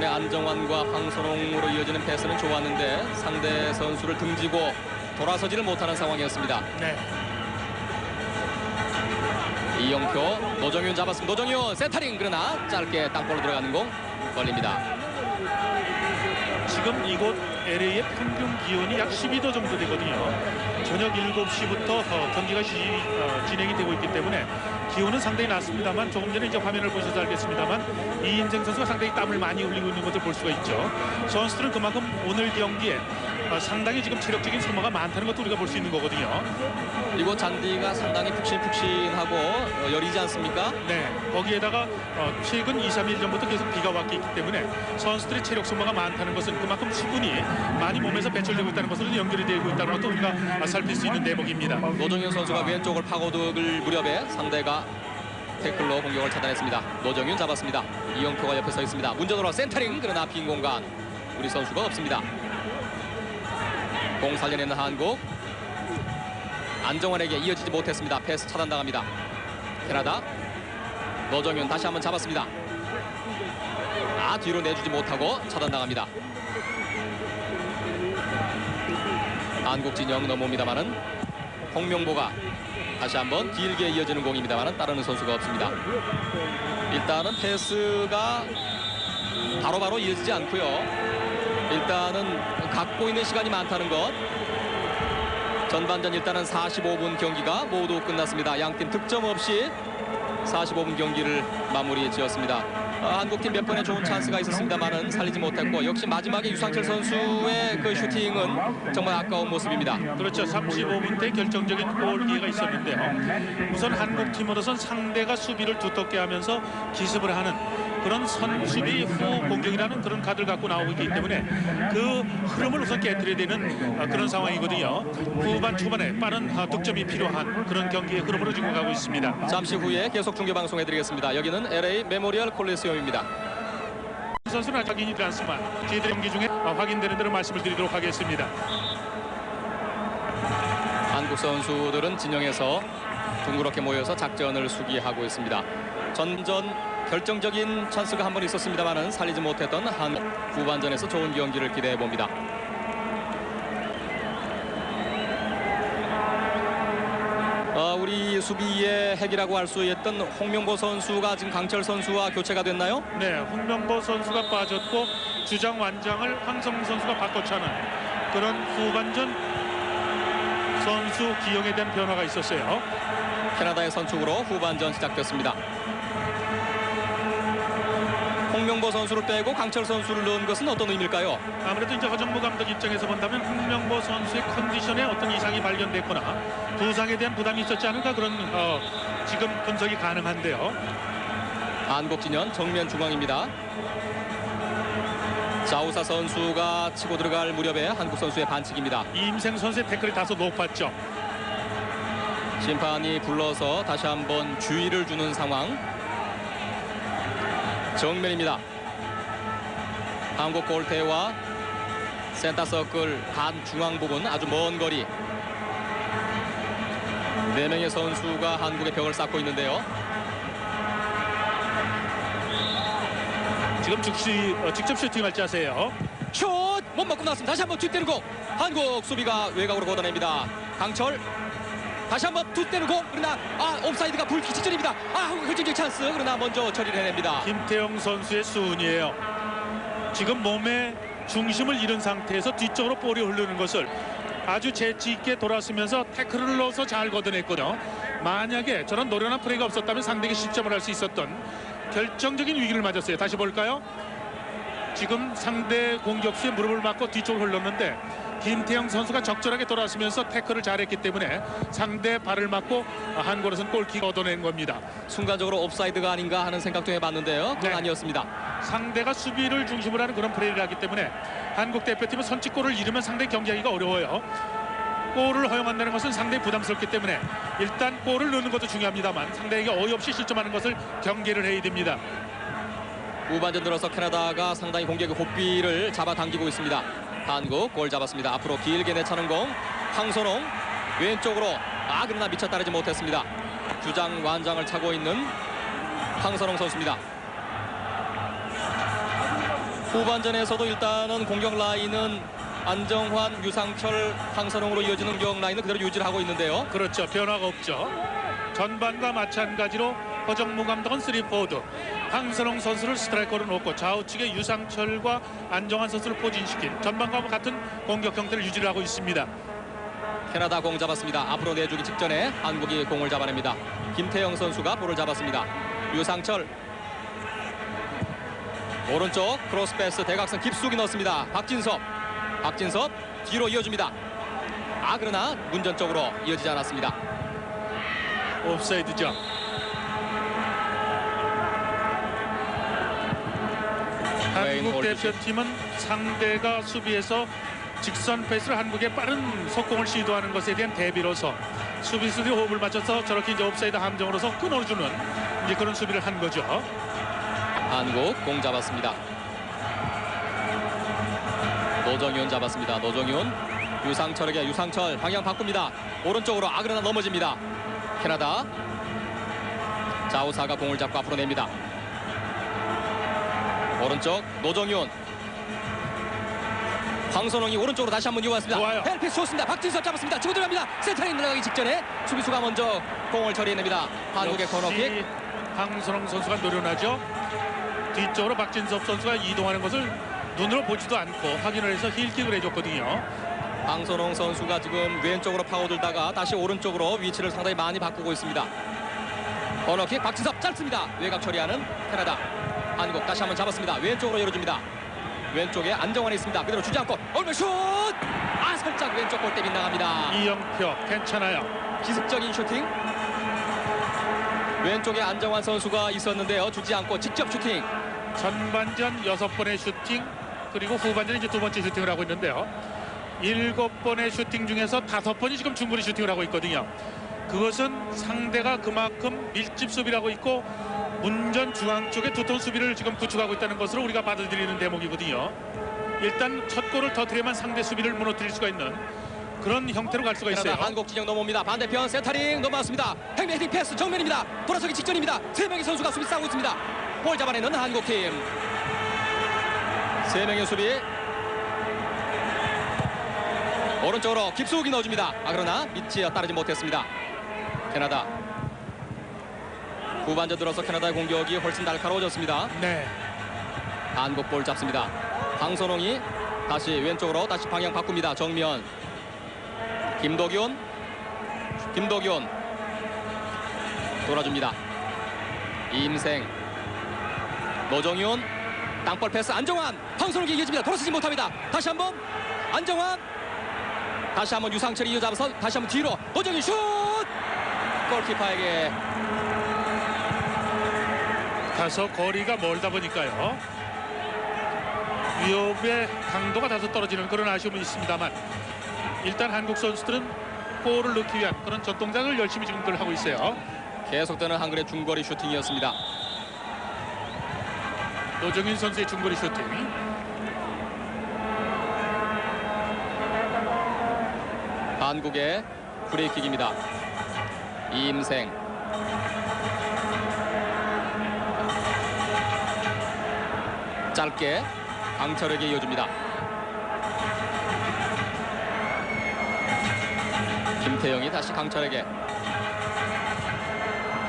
전에 안정환과 황선홍으로 이어지는 패스는 좋았는데 상대 선수를 등지고 돌아서지를 못하는 상황이었습니다. 네. 이영표, 노정윤 잡았습니다. 노정윤 센터링, 그러나 짧게 땅볼로 들어가는 공 걸립니다. 지금 이곳 LA의 평균 기온이 약 12도 정도 되거든요. 저녁 7시부터 경기가 진행이 되고 있기 때문에 기온은 상당히 낮습니다만, 조금 전에 이제 화면을 보셔서 알겠습니다만 이인생 선수가 상당히 땀을 많이 흘리고 있는 것을 볼 수가 있죠. 선수들은 그만큼 오늘 경기에 상당히 지금 체력적인 소모가 많다는 것도 우리가 볼 수 있는 거거든요. 이곳 잔디가 상당히 푹신푹신하고 여리지 않습니까? 네, 거기에다가 최근 2, 3일 전부터 계속 비가 왔기 때문에 선수들의 체력 소모가 많다는 것은 그만큼 수분이 많이 몸에서 배출되고 있다는 것으로 연결이 되고 있다는 것도 우리가 살필 수 있는 대목입니다. 노정윤 선수가 왼쪽을 파고들 무렵에 상대가 태클로 공격을 차단했습니다. 노정윤 잡았습니다. 이영표가 옆에 서 있습니다. 문전으로 센터링, 그러나 빈 공간, 우리 선수가 없습니다. 공 살려내는 한국. 안정환에게 이어지지 못했습니다. 패스 차단당합니다. 캐나다. 노정윤 다시 한번 잡았습니다. 뒤로 내주지 못하고 차단당합니다. 한국 진영 넘어옵니다만은 홍명보가 다시 한번 길게 이어지는 공입니다만은 따르는 선수가 없습니다. 일단은 패스가 바로바로 이어지지 않고요. 일단은 갖고 있는 시간이 많다는 것. 전반전 일단은 45분 경기가 모두 끝났습니다. 양팀 득점 없이 45분 경기를 마무리 지었습니다. 한국팀 몇 번의 좋은 찬스가 있었습니다만은 살리지 못했고, 역시 마지막에 유상철 선수의 그 슈팅은 정말 아까운 모습입니다. 그렇죠. 35분 때 결정적인 골 기회가 있었는데요. 우선 한국팀으로선 상대가 수비를 두텁게 하면서 기습을 하는 그런 선수비 후 공격이라는 그런 카드를 갖고 나오고 있기 때문에 그 흐름을 우선 깨뜨려야 되는 그런 상황이거든요. 후반 초반에 빠른 득점이 필요한 그런 경기의 흐름으로 지금 가고 있습니다. 잠시 후에 계속 중계 방송해드리겠습니다. 여기는 LA 메모리얼 콜리세움입니다. 선수는 아직 확인이 되지 않지만 저희들 경기 중에 확인되는 대로 말씀을 드리도록 하겠습니다. 한국 선수들은 진영에서 둥그렇게 모여서 작전을 수기하고 있습니다. 전전 결정적인 찬스가 한 번 있었습니다만은 살리지 못했던 한국. 후반전에서 좋은 경기를 기대해 봅니다. 우리 수비의 핵이라고 할 수 있던 홍명보 선수가 지금 강철 선수와 교체가 됐나요? 네, 홍명보 선수가 빠졌고 주장 완장을 황성문 선수가 바꿔차는 그런 후반전 선수 기용에 대한 변화가 있었어요. 캐나다의 선축으로 후반전 시작됐습니다. 홍명보 선수를 빼고 강철 선수를 넣은 것은 어떤 의미일까요? 아무래도 이제 허정무 감독 입장에서 본다면 홍명보 선수의 컨디션에 어떤 이상이 발견됐거나 부상에 대한 부담이 있었지 않을까, 그런 지금 분석이 가능한데요. 한국 진영 정면 중앙입니다. 자우사 선수가 치고 들어갈 무렵에 한국 선수의 반칙입니다. 이임생 선수의 태클이 다소 높았죠. 심판이 불러서 다시 한번 주의를 주는 상황. 정면입니다. 한국 골대와 센터 서클 반 중앙 부분, 아주 먼 거리. 4명의 선수가 한국의 벽을 쌓고 있는데요. 지금 직접 슈팅할 자세요. 슛! 못 맞고 나왔습니다. 다시 한번 뒷때리고 한국 수비가 외곽으로 걷어냅니다. 강철 다시 한번 뒷때리고, 그러나 옵사이드가 불기 직전입니다. 한국 결정적 찬스, 그러나 먼저 처리를 해냅니다. 김태형 선수의 수운이에요. 지금 몸의 중심을 잃은 상태에서 뒤쪽으로 볼이 흐르는 것을 아주 재치 있게 돌아서면서 태클을 넣어서 잘 걷어냈거든요. 만약에 저런 노련한 플레이가 없었다면 상대에게 실점을 할 수 있었던 결정적인 위기를 맞았어요. 다시 볼까요? 지금 상대 공격수의 무릎을 맞고 뒤쪽으로 흘렀는데 김태형 선수가 적절하게 돌아서면서 태클을 잘했기 때문에 상대 발을 맞고 한국으로서는 골킥 얻어낸 겁니다. 순간적으로 옵사이드가 아닌가 하는 생각도 해봤는데요. 그건 네. 아니었습니다. 상대가 수비를 중심으로 하는 그런 플레이를 하기 때문에 한국 대표팀은 선취골을 잃으면 상당히 경기하기가 어려워요. 골을 허용한다는 것은 상당히 부담스럽기 때문에 일단 골을 넣는 것도 중요합니다만 상대에게 어이없이 실점하는 것을 경계를 해야 됩니다. 후반전 들어서 캐나다가 상당히 공격의 고삐를 잡아당기고 있습니다. 한국 골 잡았습니다. 앞으로 길게 내차는 공, 황선홍 왼쪽으로, 그러나 미쳐 따르지 못했습니다. 주장 완장을 차고 있는 황선홍 선수입니다. 후반전에서도 일단은 공격 라인은 안정환, 유상철, 황선홍으로 이어지는 공격 라인은 그대로 유지를 하고 있는데요. 그렇죠. 변화가 없죠. 전반과 마찬가지로 허정무 감독은 3포워드, 황선홍 선수를 스트라이커로 놓고 좌우측에 유상철과 안정환 선수를 포진시킨 전반과 같은 공격 형태를 유지를 하고 있습니다. 캐나다 공 잡았습니다. 앞으로 내주기 직전에 한국이 공을 잡아냅니다. 김태형 선수가 볼을 잡았습니다. 유상철 오른쪽 크로스 패스 대각선 깊숙이 넣습니다. 박진섭 뒤로 이어줍니다. 그러나 문전적으로 이어지지 않았습니다. 옵사이드죠. 한국 대표팀은 상대가 수비에서 직선 패스를 한국의 빠른 속공을 시도하는 것에 대한 대비로서 수비수들이 호흡을 맞춰서 저렇게 이제 옵사이드 함정으로서 끊어주는 이제 그런 수비를 한 거죠. 한국 공 잡았습니다. 노정윤 잡았습니다. 노정윤 유상철에게 유상철 방향 바꿉니다. 오른쪽으로 그러나 넘어집니다. 캐나다 자우사가 공을 잡고 앞으로 냅니다. 오른쪽 노정윤 황선홍이 오른쪽으로 다시 한번 이어왔습니다. 좋아요. 헬피스 좋습니다. 박진섭 잡았습니다. 치고 들어갑니다. 센터링 들어가기 직전에 수비수가 먼저 공을 처리해냅니다. 한국의 코너킥. 황선홍 선수가 노련하죠. 뒤쪽으로 박진섭 선수가 이동하는 것을 눈으로 보지도 않고 확인을 해서 힐킥을 해줬거든요. 황선홍 선수가 지금 왼쪽으로 파고들다가 다시 오른쪽으로 위치를 상당히 많이 바꾸고 있습니다. 코너킥 박진섭 짧습니다. 외곽 처리하는 캐나다. 한국 다시 한번 잡았습니다. 왼쪽으로 열어줍니다. 왼쪽에 안정환이 있습니다. 그대로 주지 않고 얼굴 슛! 살짝 왼쪽 골대 빗나갑니다. 이영표 괜찮아요. 기습적인 슈팅. 왼쪽에 안정환 선수가 있었는데요. 주지 않고 직접 슈팅. 전반전 6번의 슈팅 그리고 후반전 이제 2번째 슈팅을 하고 있는데요. 7번의 슈팅 중에서 5번이 지금 중거리 슈팅을 하고 있거든요. 그것은 상대가 그만큼 밀집 수비를 하고 있고 문전 중앙 쪽에 두터운 수비를 지금 구축하고 있다는 것으로 우리가 받아들이는 대목이거든요. 일단 첫 골을 터뜨려야만 상대 수비를 무너뜨릴 수가 있는 그런 형태로 갈 수가 있어요. 한국 진영 넘어옵니다. 반대편 센터링 넘어왔습니다. 행미 헤딩 패스 정면입니다. 돌아서기 직전입니다. 3명의 선수가 수비 싸우고 있습니다. 볼 잡아내는 한국팀. 3명의 수비. 오른쪽으로 깊숙이 넣어줍니다. 그러나 밑에 따르지 못했습니다. 캐나다. 후반전 들어서 캐나다의 공격이 훨씬 날카로워졌습니다. 네. 한국 볼 잡습니다. 황선홍이 다시 왼쪽으로 다시 방향 바꿉니다. 정면. 김도균 돌아줍니다. 이임생 노정윤 땅볼 패스 안정환 황선홍이 이어집니다. 돌아서지 못합니다. 다시 한번 안정환 다시 한번 유상철이 이어잡아서 다시 한번 뒤로 노정윤 슛! 골키퍼에게 다소 거리가 멀다 보니까요. 위협의 강도가 다소 떨어지는 그런 아쉬움은 있습니다만 일단 한국 선수들은 골을 넣기 위한 그런 전동작을 열심히 지금들 하고 있어요. 계속되는 한국의 중거리 슈팅이었습니다. 노정윤 선수의 중거리 슈팅. 한국의 프리킥입니다. 이임생 짧게 강철에게 이어줍니다. 김태형이 다시 강철에게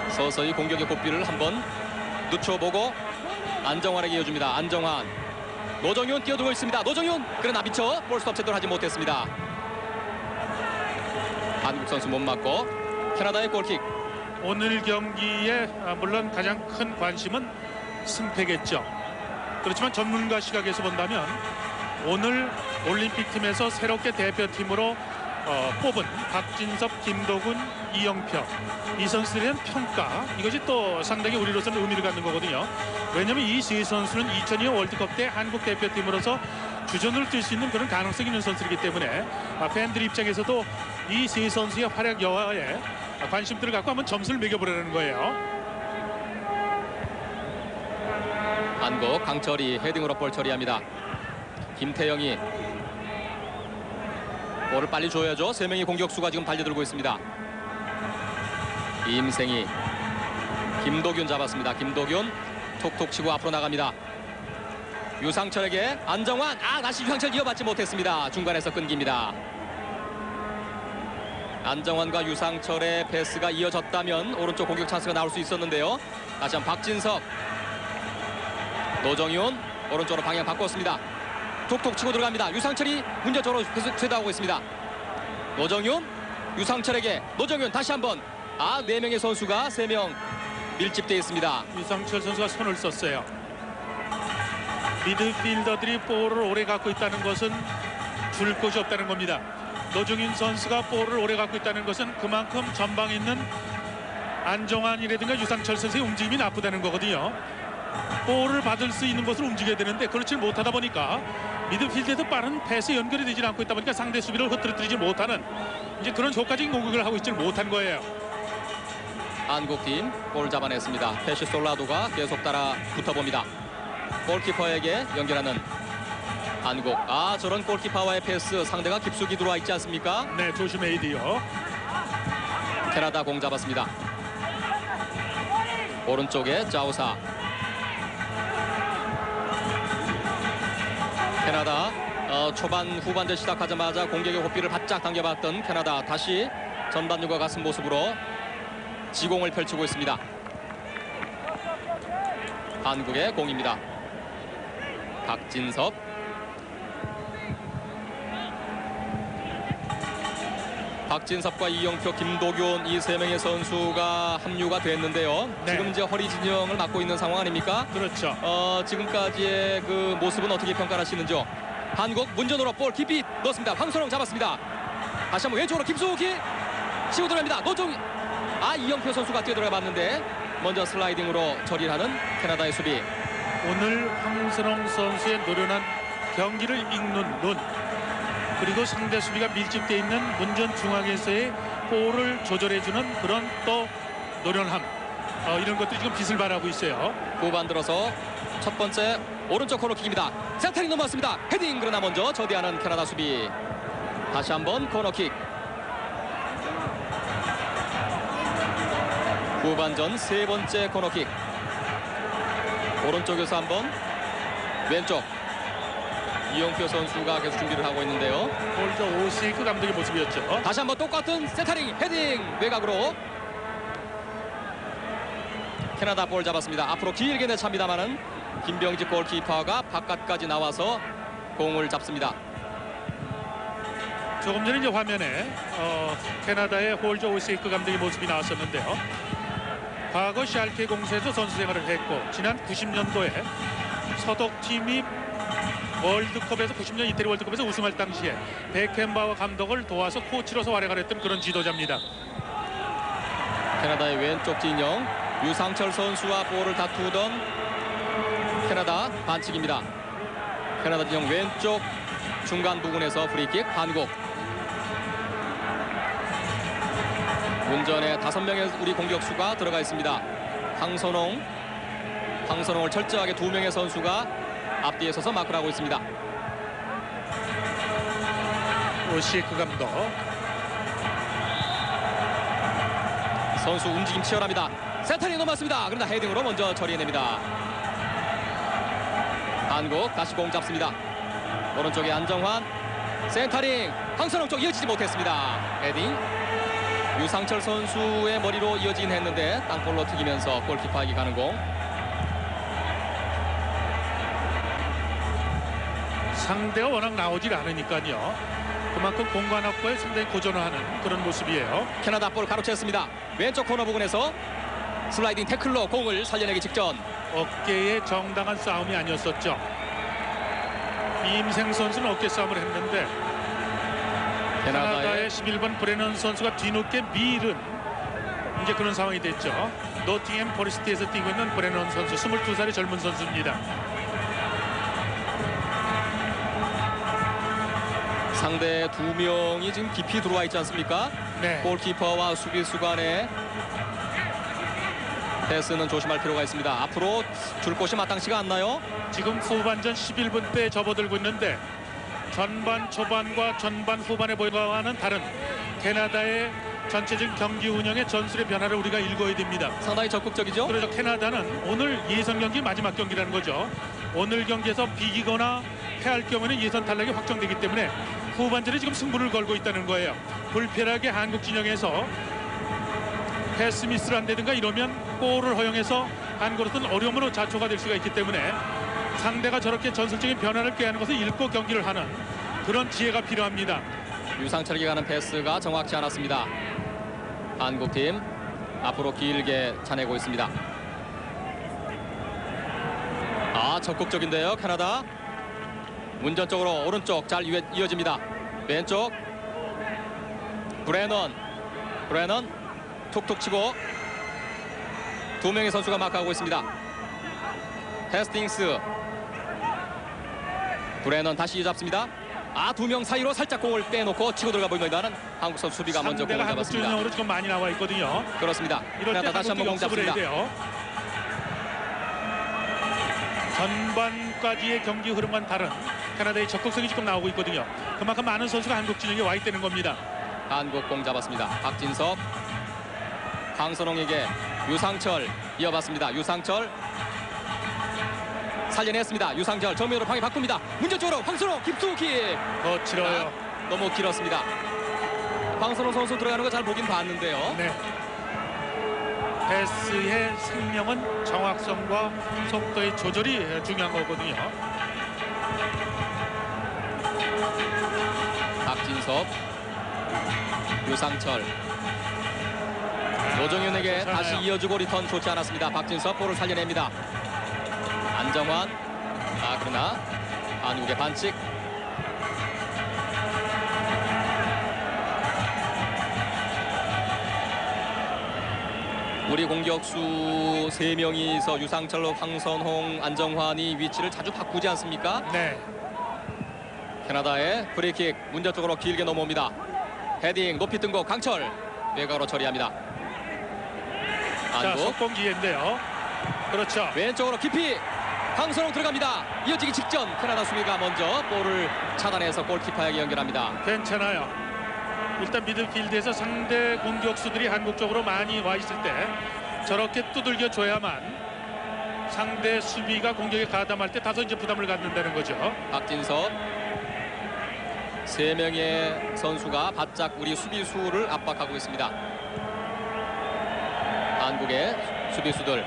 서서히 공격의 고삐를 한번 늦춰보고 안정환에게 이어줍니다. 안정환 노정윤 뛰어들고 있습니다. 노정윤 그러나 미처 볼스톱 제대로 하지 못했습니다. 한국 선수 못 맞고 캐나다의 골킥. 오늘 경기에 물론 가장 큰 관심은 승패겠죠. 그렇지만 전문가 시각에서 본다면 오늘 올림픽팀에서 새롭게 대표팀으로 뽑은 박진섭, 김도군, 이영표 이 선수들에 대한 평가 이것이 또 상당히 우리로서는 의미를 갖는 거거든요. 왜냐하면 이 세 선수는 2002년 월드컵 때 한국 대표팀으로서 주전을 뛸 수 있는 그런 가능성이 있는 선수이기 때문에 팬들 입장에서도 이 세 선수의 활약 여하에 관심들을 갖고 한번 점수를 매겨보려는 거예요. 한국 강철이 헤딩으로 볼 처리합니다. 김태형이 볼을 빨리 줘야죠. 3명의 공격수가 지금 달려들고 있습니다. 유상철에게 안정환. 다시 유상철 이어받지 못했습니다. 중간에서 끊깁니다. 안정환과 유상철의 패스가 이어졌다면 오른쪽 공격 찬스가 나올 수 있었는데요. 다시 한번 박진섭. 노정윤 오른쪽으로 방향 바꿨습니다. 톡톡 치고 들어갑니다. 유상철이 문제적으로 계속 쇄도하고 있습니다. 노정윤 유상철에게 노정윤 다시 한번 4명의 선수가 3명 밀집되어 있습니다. 유상철 선수가 손을 썼어요. 미드필더들이 볼을 오래 갖고 있다는 것은 줄 곳이 없다는 겁니다. 노정윤 선수가 볼을 오래 갖고 있다는 것은 그만큼 전방에 있는 안정환이라든가 유상철 선수의 움직임이 나쁘다는 거거든요. 볼을 받을 수 있는 것을 움직여야 되는데 그렇지 못하다 보니까 미드필드에서 빠른 패스 연결이 되지 않고 있다 보니까 상대 수비를 흐트러뜨리지 못하는 이제 그런 효과적인 공격을 하고 있지 못한 거예요. 한국팀 볼 잡아냈습니다. 페시 솔라도가 계속 따라 붙어봅니다. 골키퍼에게 연결하는 한국. 저런 골키퍼와의 패스 상대가 깊숙이 들어와 있지 않습니까? 네, 조심해야 돼요. 캐나다 공 잡았습니다. 오른쪽에 자우사. 캐나다 초반 후반전 시작하자마자 공격의 호피를 바짝 당겨봤던 캐나다 다시 전반전과 같은 모습으로 지공을 펼치고 있습니다. 한국의 공입니다. 박진섭. 박진섭과 이영표, 김도균 이 3명의 선수가 합류가 됐는데요. 네. 지금 이제 허리 진영을 맡고 있는 상황 아닙니까? 그렇죠. 지금까지의 그 모습은 어떻게 평가하시는지요? 한국 문전으로 볼 깊이 넣었습니다. 황선홍 잡았습니다. 다시 한번 왼쪽으로 김수욱이 치고 들어갑니다. 노정. 이영표 선수가 뛰어들어가 봤는데 먼저 슬라이딩으로 처리하는 캐나다의 수비. 오늘 황선홍 선수의 노련한 경기를 읽는 눈, 그리고 상대 수비가 밀집되어 있는 문전 중앙에서의 볼을 조절해주는 그런 또 노련함, 이런 것들이 지금 빛을 발하고 있어요. 후반 들어서 첫 번째 오른쪽 코너킥입니다. 센터링 넘어왔습니다. 헤딩. 그러나 먼저 저디하는 캐나다 수비. 다시 한번 코너킥. 후반전 3번째 코너킥. 오른쪽에서 한번 왼쪽. 이영표 선수가 계속 준비를 하고 있는데요. 볼저 오시크 감독의 모습이었죠. 다시 한번 똑같은 센터링 헤딩 외곽으로. 캐나다 볼 잡았습니다. 앞으로 길게 내찹니다만은 김병지 골키퍼가 바깥까지 나와서 공을 잡습니다. 조금 전에 이제 화면에 캐나다의 홀저 오시크 감독의 모습이 나왔었는데요. 과거 샬케 공사에서 선수 생활을 했고 지난 90년도에 서독팀이 월드컵에서 90년 이태리 월드컵에서 우승할 당시에 베켄바워 감독을 도와서 코치로서 활약을 했던 그런 지도자입니다. 캐나다의 왼쪽 진영 유상철 선수와 볼을 다투던 캐나다 반칙입니다. 캐나다 진영 왼쪽 중간 부분에서 프리킥 한국. 문전에 5명의 우리 공격수가 들어가 있습니다. 황선홍을 철저하게 2명의 선수가 앞뒤에 서서 마크를 하고 있습니다. 오시크 감독. 선수 움직임 치열합니다. 센터링 넘었습니다. 그러나 헤딩으로 먼저 처리해냅니다. 한국 다시 공 잡습니다. 오른쪽에 안정환. 센터링 황선홍 쪽 이어지지 못했습니다. 헤딩. 유상철 선수의 머리로 이어지긴 했는데 땅볼로 튀기면서 골키퍼에게 가는 공. 상대가 워낙 나오질 않으니까요. 그만큼 공간 확보에 상당히 고전을 하는 그런 모습이에요. 캐나다 볼 가로챘습니다. 왼쪽 코너 부분에서 슬라이딩 태클로 공을 살려내기 직전. 어깨의 정당한 싸움이 아니었었죠. 이임생 선수는 어깨 싸움을 했는데 캐나다의 11번 브레넌 선수가 뒤늦게 밀은 이제 그런 상황이 됐죠. 노팅햄 포레스트에서 뛰고 있는 브레넌 선수, 22살의 젊은 선수입니다. 상대 2명이 지금 깊이 들어와 있지 않습니까? 네. 골키퍼와 수비수 간의 패스는 조심할 필요가 있습니다. 앞으로 줄 곳이 마땅치가 않나요? 지금 후반전 11분 때 접어들고 있는데 전반 초반과 전반 후반에 보여와는 다른 캐나다의 전체적인 경기 운영의 전술의 변화를 우리가 읽어야 됩니다. 상당히 적극적이죠? 그래서 캐나다는 오늘 예선 경기 마지막 경기라는 거죠. 오늘 경기에서 비기거나 패할 경우는 예선 탈락이 확정되기 때문에 후반전에 지금 승부를 걸고 있다는 거예요. 불편하게 한국 진영에서 패스 미스를 한다든가 이러면 골을 허용해서 한국으로서는 어려움으로 자초가 될 수가 있기 때문에 상대가 저렇게 전술적인 변화를 꾀하는 것을 읽고 경기를 하는 그런 지혜가 필요합니다. 유상철에게 가는 패스가 정확치 않았습니다. 한국팀 앞으로 길게 차내고 있습니다. 적극적인데요. 캐나다 문전 쪽으로 오른쪽 잘 이어집니다. 왼쪽 브레넌 툭툭 치고 두 명의 선수가 마크하고 있습니다. 헤스팅스 브레넌 다시 잡습니다. 두 명 사이로 살짝 공을 빼놓고 치고 들어가 보입니다는 한국 선수 수비가 먼저 공을 상대가 한국 잡았습니다. 전형으로 지금 많이 나와 있거든요. 그렇습니다. 이럴 때 캐나다 다시 한번 공 한국도 역습을 해야 잡습니다. 돼요. 전반까지의 경기 흐름과는 다른 캐나다의 적극성이 지금 나오고 있거든요. 그만큼 많은 선수가 한국 진영에 와 있다는 겁니다. 한국 공 잡았습니다. 박진섭 강선홍에게 유상철 이어봤습니다. 유상철 살려냈습니다. 유상철 정면으로 방해 바꿉니다. 문제 쪽으로 황선홍 깊숙이 거칠어요. 너무 길었습니다. 황선홍 선수 들어가는 거 잘 보긴 봤는데요. 네. 패스의 생명은 정확성과 속도의 조절이 중요한 거거든요. 박진섭 유상철 노정현에게 괜찮아요. 다시 이어주고 리턴 좋지 않았습니다. 박진섭 볼을 살려냅니다. 안정환 그러나 한국의 반칙. 우리 공격수 3명이서 유상철, 황선홍, 안정환이 위치를 자주 바꾸지 않습니까? 네. 캐나다의 프리킥 문전 쪽으로 길게 넘어옵니다. 헤딩 높이 뜬 거 강철 외곽으로 처리합니다. 자, 한국 속공 기회인데요. 그렇죠. 왼쪽으로 깊이 황선홍 들어갑니다. 이어지기 직전 캐나다 수비가 먼저 볼을 차단해서 골키퍼에게 연결합니다. 괜찮아요. 일단 미드필드에서 상대 공격수들이 한국 쪽으로 많이 와 있을 때 저렇게 두들겨 줘야만 상대 수비가 공격에 가담할 때 다소 이제 부담을 갖는다는 거죠. 박진섭 3명의 선수가 바짝 우리 수비수를 압박하고 있습니다. 한국의 수비수들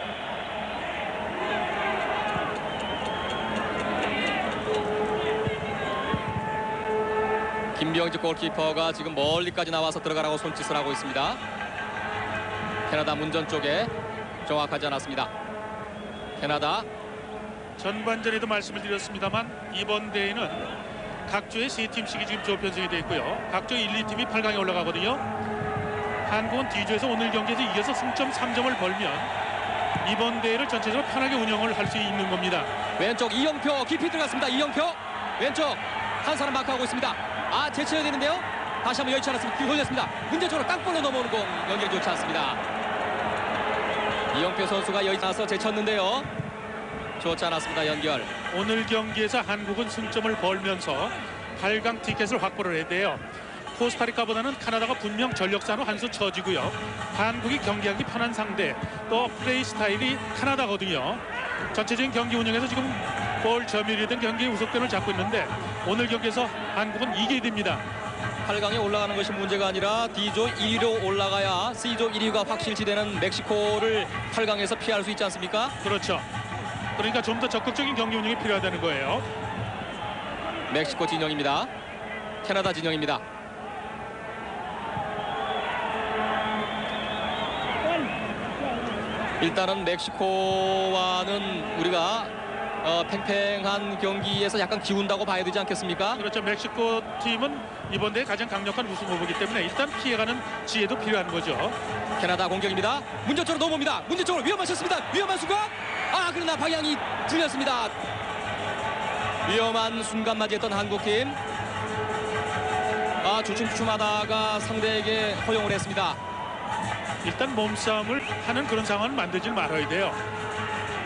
김병지 골키퍼가 지금 멀리까지 나와서 들어가라고 손짓을 하고 있습니다. 캐나다 문전 쪽에 정확하지 않았습니다. 캐나다 전반전에도 말씀을 드렸습니다만 이번 대회는 각 조에 3팀씩이 지금 조 편성이 되어 있고요. 각 조 1, 2팀이 8강에 올라가거든요. 한국은 D조에서 오늘 경기에서 이겨서 승점 3점을 벌면 이번 대회를 전체적으로 편하게 운영을 할 수 있는 겁니다. 왼쪽 이영표 깊이 들어갔습니다. 이영표 왼쪽 한 사람 마크하고 있습니다. 제쳐야 되는데요. 다시 한번 여의치 않았습니다. 기회 걸렸습니다. 문제 쪽으로 땅볼로 넘어오는 공 연결이 좋지 않습니다. 이영표 선수가 여의치 않아서 제쳤는데요. 좋지 않았습니다. 연결. 오늘 경기에서 한국은 승점을 벌면서 8강 티켓을 확보를 해야 돼요. 코스타리카보다는 카나다가 분명 전력상으로 한 수 처지고요. 한국이 경기하기 편한 상대 또 플레이 스타일이 카나다거든요. 전체적인 경기 운영에서 지금 볼 점유율이든 경기의 우선권을 잡고 있는데 오늘 경기에서 한국은 이겨야 됩니다. 8강에 올라가는 것이 문제가 아니라 D조 1위로 올라가야 C조 1위가 확실시되는 멕시코를 8강에서 피할 수 있지 않습니까? 그렇죠. 그러니까 좀 더 적극적인 경기 운영이 필요하다는 거예요. 멕시코 진영입니다. 캐나다 진영입니다. 일단은 멕시코와는 우리가 팽팽한 경기에서 약간 기운다고 봐야 되지 않겠습니까? 그렇죠. 멕시코 팀은 이번 대회 가장 강력한 우승 후보이기 때문에 일단 피해가는 지혜도 필요한 거죠. 캐나다 공격입니다. 문제 쪽으로 넘어옵니다. 문제 쪽으로 위험한 셨습니다. 위험한 순간. 그러나 방향이 틀렸습니다. 위험한 순간 맞이했던 한국팀. 주춤주춤하다가 상대에게 허용을 했습니다. 일단 몸싸움을 하는 그런 상황을 만들지 말아야 돼요.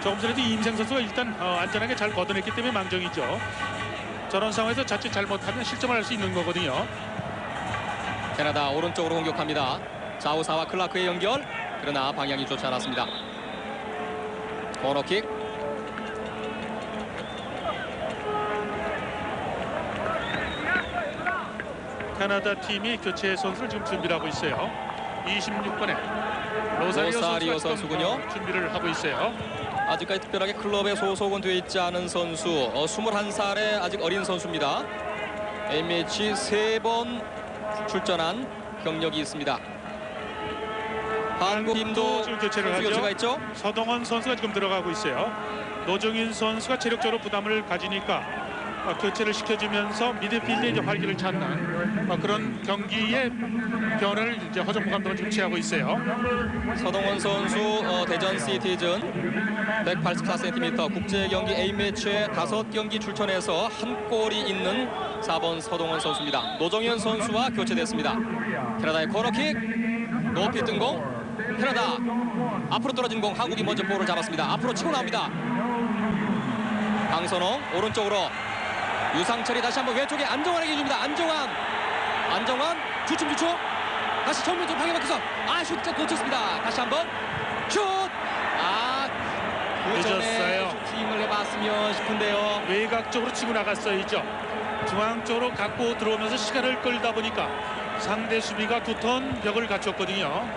조금 전에도 이임생 선수가 일단 안전하게 잘 걷어냈기 때문에 망정이죠. 저런 상황에서 자칫 잘못하면 실점을 할 수 있는 거거든요. 캐나다 오른쪽으로 공격합니다. 자우사와 클라크의 연결. 그러나 방향이 좋지 않았습니다. 코너킥. 캐나다 팀이 교체 선수를 지금 준비를 하고 있어요. 26번에 로사리오 선수군요. 준비를 하고 있어요. 아직까지 특별하게 클럽에 소속은 돼 있지 않은 선수, 21살의 아직 어린 선수입니다. A매치 3번 출전한 경력이 있습니다. 한국 팀도 지금 교체를 하죠. 교체가 있죠. 서동원 선수가 지금 들어가고 있어요. 노종인 선수가 체력적으로 부담을 가지니까 교체를 시켜주면서 미드필드에 이제 활기를 찾는 그런 경기의 변화를 이제 허정무 감독은 지금 취하고 있어요. 서동원 선수 대전 시티즌 184cm 국제 경기 A매치에 5경기 출전해서 한 골이 있는 4번 서동원 선수입니다. 노정현 선수와 교체됐습니다. 캐나다의 코너킥, 높이 뜬 공, 캐나다 앞으로 떨어진 공, 한국이 먼저 볼을 잡았습니다. 앞으로 치고 나옵니다. 강선홍 오른쪽으로, 유상철이 다시 한번 왼쪽에 안정환에게 줍니다. 안정환 주춤 다시 정면으로 방해 바뀌어서 슛 놓쳤습니다. 다시 한번 슛! 그 전에 늦었어요. 슈팅을 해봤으면 싶은데요. 외곽 쪽으로 치고 나갔어야죠. 중앙 쪽으로 갖고 들어오면서 시간을 끌다 보니까 상대 수비가 두터운 벽을 갖췄거든요.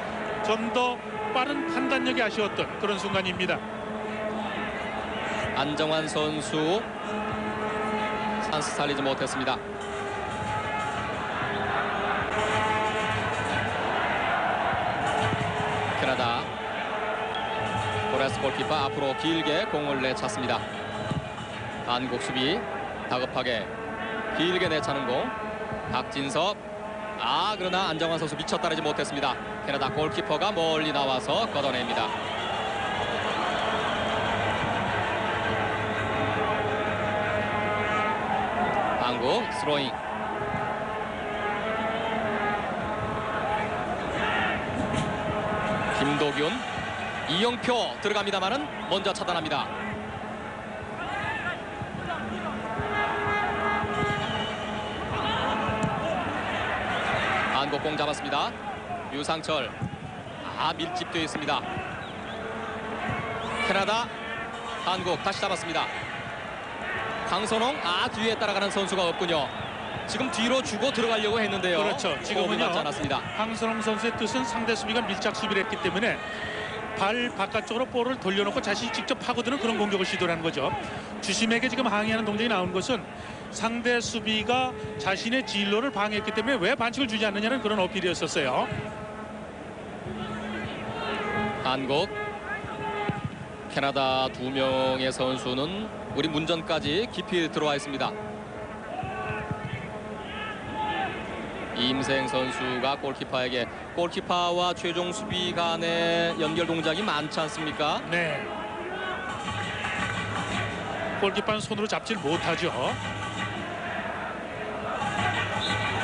좀 더 빠른 판단력이 아쉬웠던 그런 순간입니다. 안정환 선수 찬스 살리지 못했습니다. 캐나다 보레스 골키퍼 앞으로 길게 공을 내찼습니다. 한국 수비 다급하게 길게 내차는 공, 박진섭. 그러나 안정환 선수 미처 따르지 못했습니다. 캐나다 골키퍼가 멀리 나와서 걷어냅니다. 한국 스로잉. 김도균, 이영표 들어갑니다만은 먼저 차단합니다. 한국 공 잡았습니다. 유상철. 밀집되어 있습니다. 캐나다, 한국 다시 잡았습니다. 강선홍. 뒤에 따라가는 선수가 없군요. 지금 뒤로 주고 들어가려고 했는데요. 그렇죠. 지금은요, 맞지 않았습니다. 황선홍 선수의 뜻은 상대 수비가 밀착 수비를 했기 때문에 발 바깥쪽으로 볼을 돌려놓고 자신이 직접 파고드는 그런 공격을 시도하는 거죠. 주심에게 지금 항의하는 동작이 나온 것은 상대 수비가 자신의 진로를 방해했기 때문에 왜 반칙을 주지 않느냐는 그런 어필이었었어요. 한국, 캐나다 2명의 선수는 우리 문전까지 깊이 들어와 있습니다. 이임생 선수가 골키퍼에게, 골키퍼와 최종 수비 간의 연결 동작이 많지 않습니까? 네. 골키퍼는 손으로 잡질 못하죠.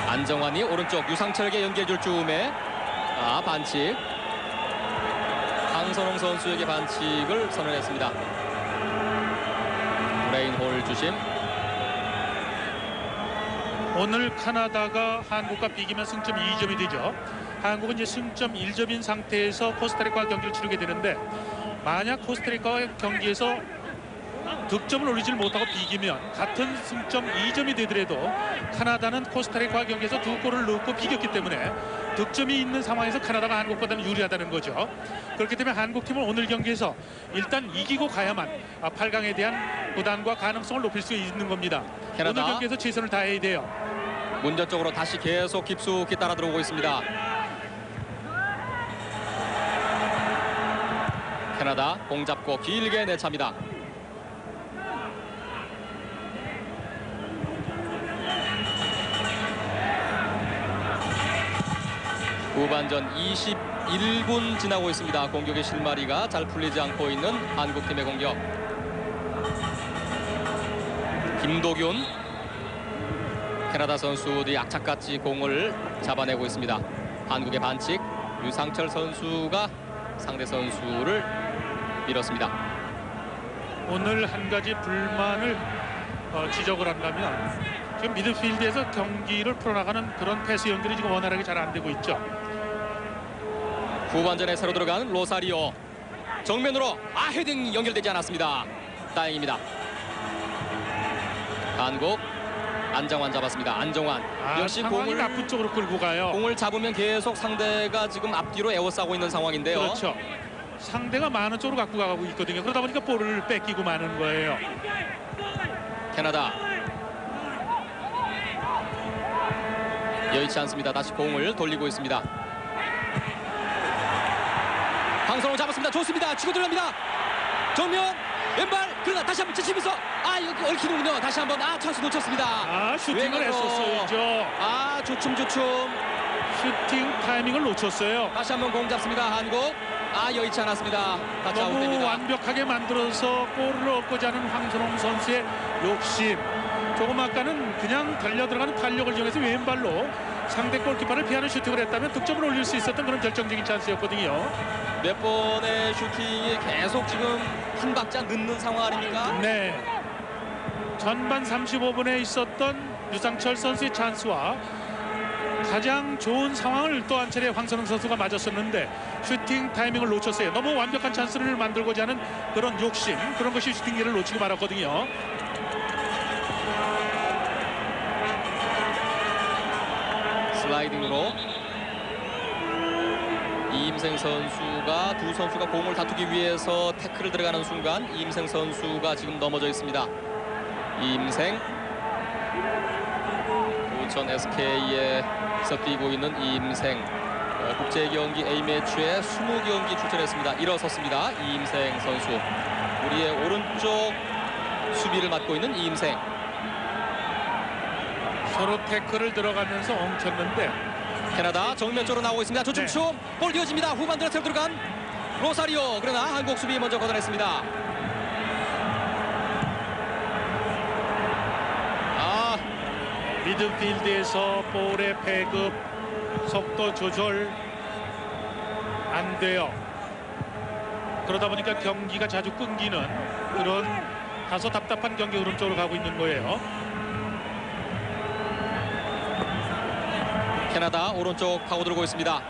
안정환이 오른쪽 유상철에게 연결줄 쯤에 반칙. 강선홍 선수에게 반칙을 선언했습니다. 브레인홀 주심. 오늘 카나다가 한국과 비기면 승점 2점이 되죠. 한국은 이제 승점 1점인 상태에서 코스타리카와 경기를 치르게 되는데, 만약 코스타리카와 경기에서 득점을 올리지 못하고 비기면 같은 승점 2점이 되더라도 카나다는 코스타리카와 경기에서 2골을 넣고 비겼기 때문에 득점이 있는 상황에서 카나다가 한국보다는 유리하다는 거죠. 그렇기 때문에 한국팀은 오늘 경기에서 일단 이기고 가야만 8강에 대한 부담과 가능성을 높일 수 있는 겁니다. 캐나다. 오늘 경기에서 최선을 다해야 돼요. 문전 쪽으로 다시 계속 깊숙이 따라 들어오고 있습니다. 캐나다 공 잡고 길게 내찹니다. 후반전 21분 지나고 있습니다. 공격의 실마리가 잘 풀리지 않고 있는 한국팀의 공격. 김도균, 캐나다 선수들이 악착같이 공을 잡아내고 있습니다. 한국의 반칙. 유상철 선수가 상대 선수를 밀었습니다. 오늘 한 가지 불만을 지적을 한다면 지금 미드필드에서 경기를 풀어나가는 그런 패스 연결이 지금 원활하게 잘 안 되고 있죠. 후반전에 새로 들어간 로사리오. 정면으로 헤딩 연결되지 않았습니다. 다행입니다. 한국 안정환 잡았습니다. 안정환 역시 상황이 공을 나쁜 쪽으로 끌고 가요. 공을 잡으면 계속 상대가 지금 앞뒤로 에워싸고 있는 상황인데요. 그렇죠. 상대가 많은 쪽으로 갖고 가고 있거든요. 그러다 보니까 볼을 뺏기고 마는 거예요. 캐나다 여의치 않습니다. 다시 공을 돌리고 있습니다. 황선홍 잡았습니다. 좋습니다. 치고 들어갑니다. 정면 왼발 그러나 다시 한번 치면서 이거 얽히는군요. 다시 한번 찬스 놓쳤습니다. 슈팅을 외곽으로. 했었어요. 조춤 슈팅 타이밍을 놓쳤어요. 다시 한번 공 잡습니다. 한국 여의치 않았습니다. 다시 너무 아웃됩니다. 완벽하게 만들어서 골을 얻고자 하는 황선홍 선수의 욕심. 조금 아까는 그냥 달려 들어가는 탄력을 이용해서 왼발로 상대 골키퍼를 피하는 슈팅을 했다면 득점을 올릴 수 있었던 그런 결정적인 찬스였거든요. 몇 번의 슈팅이 계속 지금 한 박자 늦는 상황 아닙니까? 네. 전반 35분에 있었던 유상철 선수의 찬스와 가장 좋은 상황을 또 한 차례 황선홍 선수가 맞았었는데 슈팅 타이밍을 놓쳤어요. 너무 완벽한 찬스를 만들고자 하는 그런 욕심, 그런 것이 슈팅기를 놓치고 말았거든요. 슬라이딩으로 이임생 선수가 두 선수가 공을 다투기 위해서 태클을 들어가는 순간 이임생 선수가 지금 넘어져 있습니다. 이임생 부천 SK에서 뛰고 있는 이임생 국제경기 A매치에 20경기 출전했습니다. 일어섰습니다. 이임생 선수 우리의 오른쪽 수비를 맡고 있는 이임생 서로 태클을 들어가면서 엉켰는데 캐나다 정면 쪽으로 나오고 있습니다. 조춤춤 볼 이어집니다. 후반전에 새로 들어간 로사리오 그러나 한국 수비 먼저 걷어냈습니다. 미드필드에서 볼의 배급 속도 조절 안 돼요. 그러다 보니까 경기가 자주 끊기는 그런 다소 답답한 경기 흐름 쪽으로 가고 있는 거예요. 캐나다 오른쪽 파고들고 있습니다.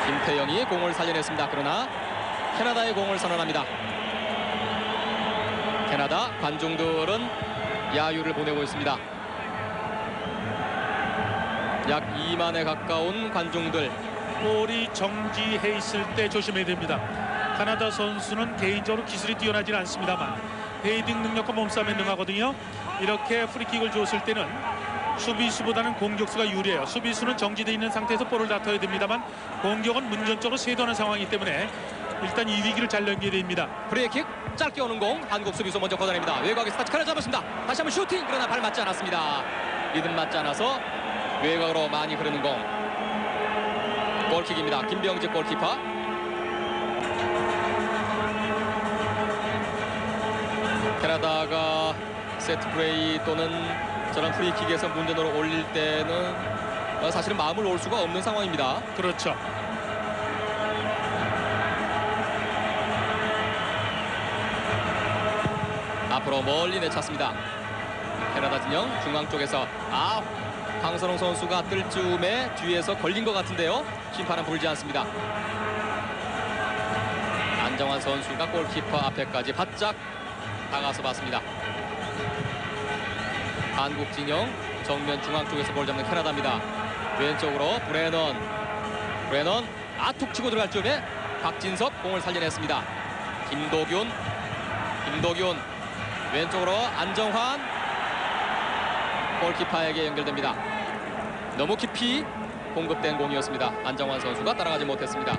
김태영이 공을 살려냈습니다. 그러나 캐나다의 공을 선언합니다. 캐나다 관중들은 야유를 보내고 있습니다. 약 2만에 가까운 관중들. 볼이 정지해 있을 때 조심해야 됩니다. 카나다 선수는 개인적으로 기술이 뛰어나지는 않습니다만 헤딩 능력과 몸싸움에 능하거든요. 이렇게 프리킥을 줬을 때는 수비수보다는 공격수가 유리해요. 수비수는 정지되어 있는 상태에서 볼을 다퉈야 됩니다만 공격은 문전적으로 세도하는 상황이기 때문에 일단 이 위기를 잘 넘겨야 됩니다. 프리킥 짧게 오는 공 한국 수비수 먼저 걷어냅니다. 외곽에서 타치카를 잡았습니다. 다시 한번 슈팅 그러나 발 맞지 않았습니다. 리듬 맞지 않아서 외곽으로 많이 흐르는 공. 골킥입니다. 김병직 골키퍼. 캐나다가 세트 플레이 또는 저런 프리킥에서 문전으로 올릴 때는 사실은 마음을 놓을 수가 없는 상황입니다. 그렇죠. 앞으로 멀리 내찼습니다. 캐나다 진영 중앙 쪽에서 황선홍 선수가 뜰 즈음에 뒤에서 걸린 것 같은데요. 심판은 불지 않습니다. 안정환 선수가 골키퍼 앞에까지 바짝 다가서 봤습니다. 한국 진영 정면 중앙 쪽에서 볼 잡는 캐나다입니다. 왼쪽으로 브레넌 툭 치고 들어갈 즈음에 박진섭 공을 살려냈습니다. 김도균 왼쪽으로 안정환 골키퍼에게 연결됩니다. 너무 깊이 공급된 공이었습니다. 안정환 선수가 따라가지 못했습니다.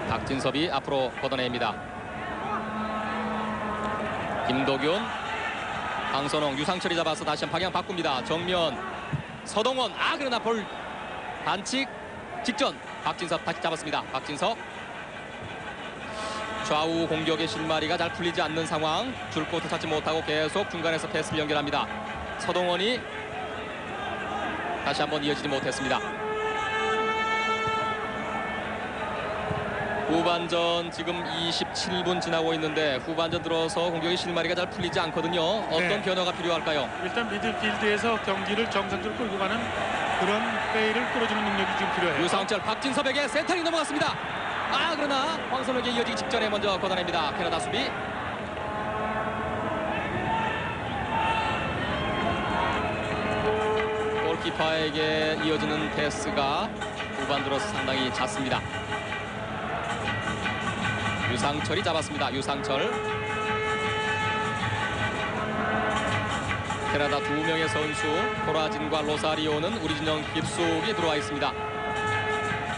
박진섭이 앞으로 걷어냅니다. 김도균 황선홍 유상철이 잡아서 다시 한 방향 바꿉니다. 정면 서동원 그러나 볼 반칙 직전 박진섭 다시 잡았습니다. 박진섭 좌우 공격의 실마리가 잘 풀리지 않는 상황. 줄 곳을 찾지 못하고 계속 중간에서 패스를 연결합니다. 서동원이 다시 한번 이어지지 못했습니다. 후반전 지금 27분 지나고 있는데 후반전 들어서 공격의 실마리가 잘 풀리지 않거든요. 어떤 변화가 필요할까요? 일단 미드필드에서 경기를 정상적으로 끌고 가는 그런 플레이를 끌어주는 능력이 좀 필요해요. 유상철 박진섭에게 센터링 넘어갔습니다. 그러나 황선욱에게 이어지기 직전에 먼저 걷어냅니다. 캐나다 수비. 골키퍼에게 이어지는 패스가 후반 들어서 상당히 잦습니다. 유상철이 잡았습니다. 유상철. 캐나다 2명의 선수 코라진과 로사리오는 우리 진영 깊숙이 들어와 있습니다.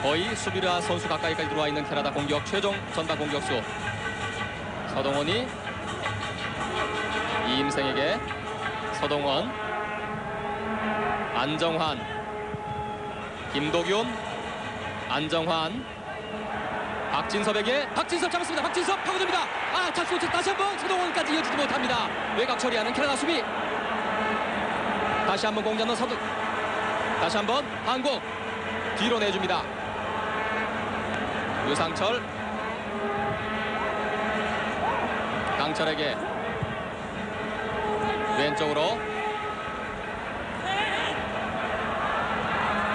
거의 수비라 선수 가까이까지 들어와 있는 캐나다 공격 최종 전방 공격수 서동원이 이임생에게 서동원, 안정환, 김도균, 안정환, 박진섭에게 박진섭 잡았습니다. 박진섭 파고듭니다. 찬스 놓쳤 다시 한번 서동원까지 이어지지 못합니다. 외곽 처리하는 캐나다 수비. 다시 한번 공 잡는 서동. 다시 한번 한국 뒤로 내줍니다. 유상철, 강철에게 왼쪽으로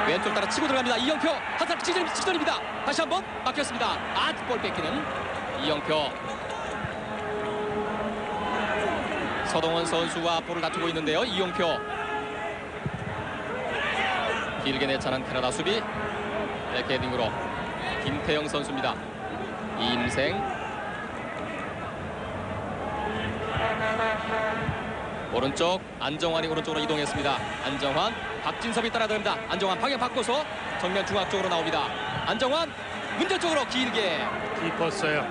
왼쪽 따라 치고 들어갑니다. 이영표 한 사람 직전입니다. 다시 한번 막혔습니다. 볼 뺏기는 이영표. 서동원 선수와 볼을 다투고 있는데요. 이영표 길게 내차는 캐나다 수비. 백헤딩으로 김태형 선수입니다. 이임생 오른쪽 안정환이 오른쪽으로 이동했습니다. 안정환, 박진섭이 따라들습니다. 안정환 방향 바꿔서 정면 중앙 쪽으로 나옵니다. 안정환 문제 쪽으로 길게 깊었어요.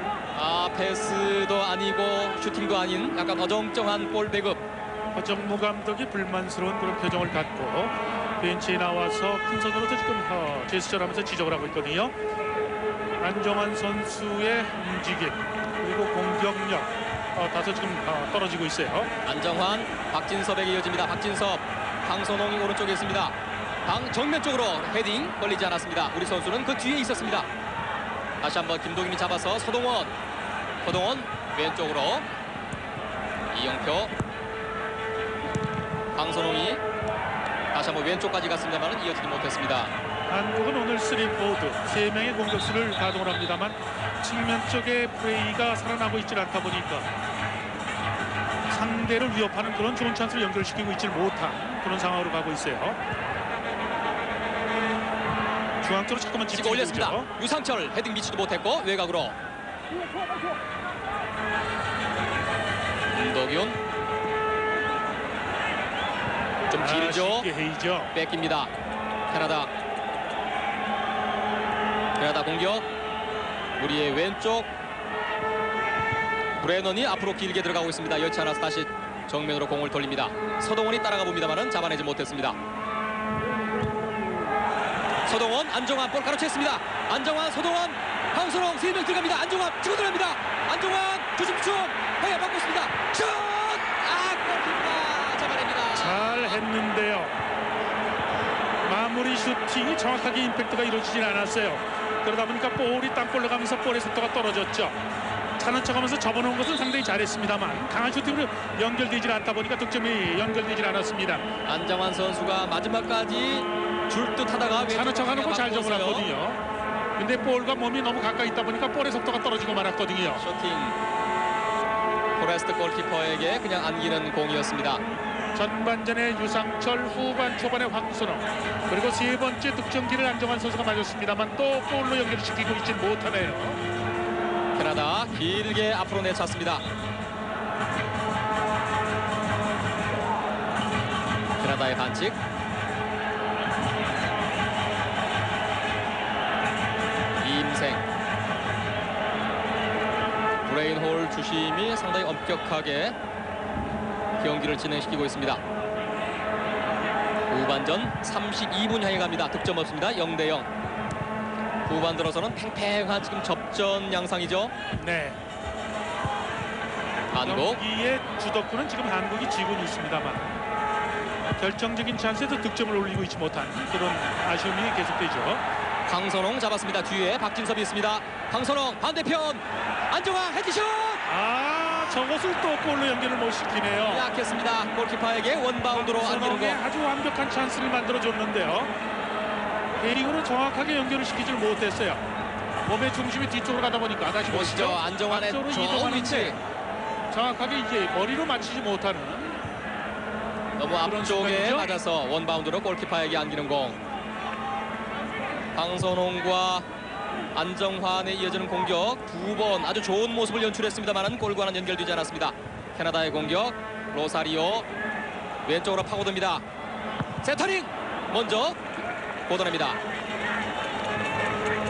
패스도 아니고 슈팅도 아닌 약간 어정쩡한 볼 배급. 허정무 감독이 불만스러운 그런 표정을 갖고 벤치에 나와서 큰 손으로도 지금 제스처를 하면서 지적을 하고 있거든요. 안정환 선수의 움직임 그리고 공격력 다소 지금 떨어지고 있어요. 안정환, 박진섭에게 이어집니다. 박진섭, 황선홍이 오른쪽에 있습니다. 정면 쪽으로 헤딩 걸리지 않았습니다. 우리 선수는 그 뒤에 있었습니다. 다시 한번 김동인이 잡아서 서동원 왼쪽으로 이영표, 황선홍이 다시 한번 왼쪽까지 갔습니다만 이어지지 못했습니다. 한국은 오늘 3포워드 3명의 공격수를 가동을 합니다만 측면 쪽의 플레이가 살아나고 있지 않다 보니까 상대를 위협하는 그런 좋은 찬스를 연결시키고 있지 못한 그런 상황으로 가고 있어요. 중앙 쪽으로 잠깐만 찍어 올렸습니다. 유상철 헤딩 미치도 못했고 외곽으로 김도균 좀 길죠. 헤이죠. 뺏깁니다. 캐나다 공격. 우리의 왼쪽 브레넌이 앞으로 길게 들어가고 있습니다. 여치 않아서 다시 정면으로 공을 돌립니다. 서동원이 따라가 봅니다만은 잡아내지 못했습니다. 서동원, 안정환 볼 가로챘습니다. 안정환, 서동원, 황선홍 3명 들어갑니다. 안정환 치고 들어갑니다. 안정환 조심축 방향 바꿨습니다. 슛! 골키퍼 잡아냅니다. 잘 했는데요. 마무리 슈팅이 정확하게 임팩트가 이루어지진 않았어요. 그러다 보니까 볼이 땅볼로 가면서 볼의 속도가 떨어졌죠. 차는 척하면서 접어놓은 것은 상당히 잘했습니다만 강한 슈팅으로 연결되지 않다 보니까 득점이 연결되지 않았습니다. 안정환 선수가 마지막까지 줄 듯 하다가 차는 척하는 거 잘 접어놨거든요. 근데 볼과 몸이 너무 가까이 있다 보니까 볼의 속도가 떨어지고 말았거든요. 슈팅 포레스트 골키퍼에게 그냥 안기는 공이었습니다. 전반전에 유상철, 후반 초반에 황선홍, 그리고 세 번째 득점기를 안정환 선수가 맞았습니다만 또 볼로 연결시키고 있지 못하네요. 캐나다 길게 앞으로 내찼습니다. 캐나다의 반칙. 이임생. 브레인홀 주심이 상당히 엄격하게 경기를 진행시키고 있습니다. 후반전 32분 향해 갑니다. 득점 없습니다. 0대0. 후반 들어서는 팽팽한 지금 접전 양상이죠. 네. 한국. 경기의 주도권은 지금 한국이 쥐고 있습니다만 결정적인 찬스에서 득점을 올리고 있지 못한 그런 아쉬움이 계속되죠. 황선홍 잡았습니다. 뒤에 박진섭이 있습니다. 황선홍 반대편 안정환 헤드슛. 저것을 또 골로 연결을 못 시키네요. 약했습니다. 골키퍼에게 원바운드로 안기는 거. 아주 완벽한 찬스를 만들어줬는데요. 헤딩으로 정확하게 연결을 시키질 못했어요. 몸의 중심이 뒤쪽으로 가다 보니까 다시 보시죠. 보시죠. 안정환의 앞쪽으로 저 이동하는데 위치. 정확하게 이제 머리로 맞추지 못하는 너무 그런 앞쪽에 순간이죠? 맞아서 원바운드로 골키퍼에게 안기는 공. 황선홍과 안정환에 이어지는 공격 두 번 아주 좋은 모습을 연출했습니다만 골과는 연결되지 않았습니다. 캐나다의 공격. 로사리오 왼쪽으로 파고듭니다. 센터링 먼저 걷어냅니다.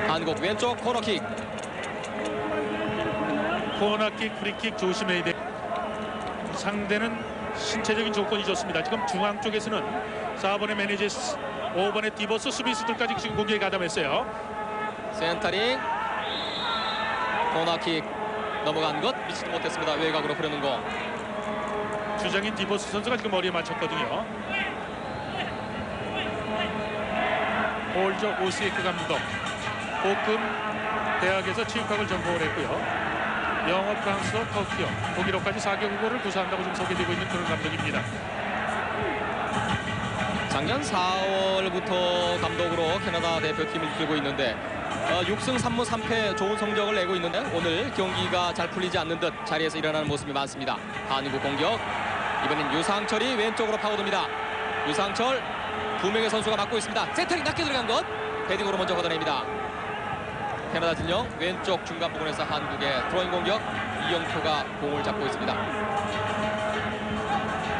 한국 왼쪽 코너킥. 코너킥, 프리킥 조심해야 돼. 상대는 신체적인 조건이 좋습니다. 지금 중앙 쪽에서는 4번의 메네제스, 5번의 디버스 수비수들까지 지금 공격에 가담했어요. 센터링 코너킥 넘어간 것 미치지 못했습니다. 외곽으로 흐르는 공. 주장인 디버스 선수가 지금 머리에 맞췄거든요. 홀저 오스에크 감독, 보금 대학에서 체육학을 전공을 했고요. 영어, 프랑스어, 터키어, 독일어까지 4개국어를 구사한다고 지금 소개되고 있는 그런 감독입니다. 작년 4월부터 감독으로 캐나다 대표팀을 이끌고 있는데 6승 3무 3패 좋은 성적을 내고 있는데 오늘 경기가 잘 풀리지 않는 듯 자리에서 일어나는 모습이 많습니다. 한국 공격. 이번엔 유상철이 왼쪽으로 파고듭니다. 유상철 두 명의 선수가 맡고 있습니다. 센터링 낮게 들어간 것. 헤딩으로 먼저 걷어냅니다. 캐나다 진영 왼쪽 중간 부분에서 한국의 드로잉 공격. 이영표가 공을 잡고 있습니다.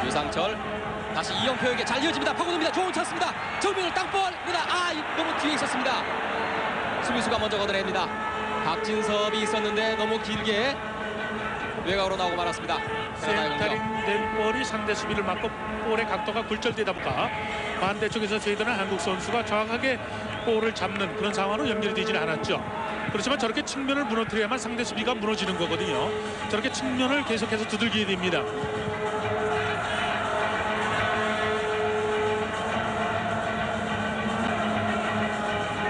유상철 다시 이영표에게 잘 이어집니다. 파고듭니다. 좋은 찬스입니다. 정면을 땅볼입니다. 너무 뒤에 있었습니다. 수비수가 먼저 걷어냅니다. 박진섭이 있었는데 너무 길게 외곽으로 나오고 말았습니다. 센터링 된 볼이 상대 수비를 막고 볼의 각도가 굴절되다 보니까 반대쪽에서 제이드는 한국 선수가 정확하게 볼을 잡는 그런 상황으로 연결이 되지는 않았죠. 그렇지만 저렇게 측면을 무너뜨려야만 상대 수비가 무너지는 거거든요. 저렇게 측면을 계속해서 두들기게 됩니다.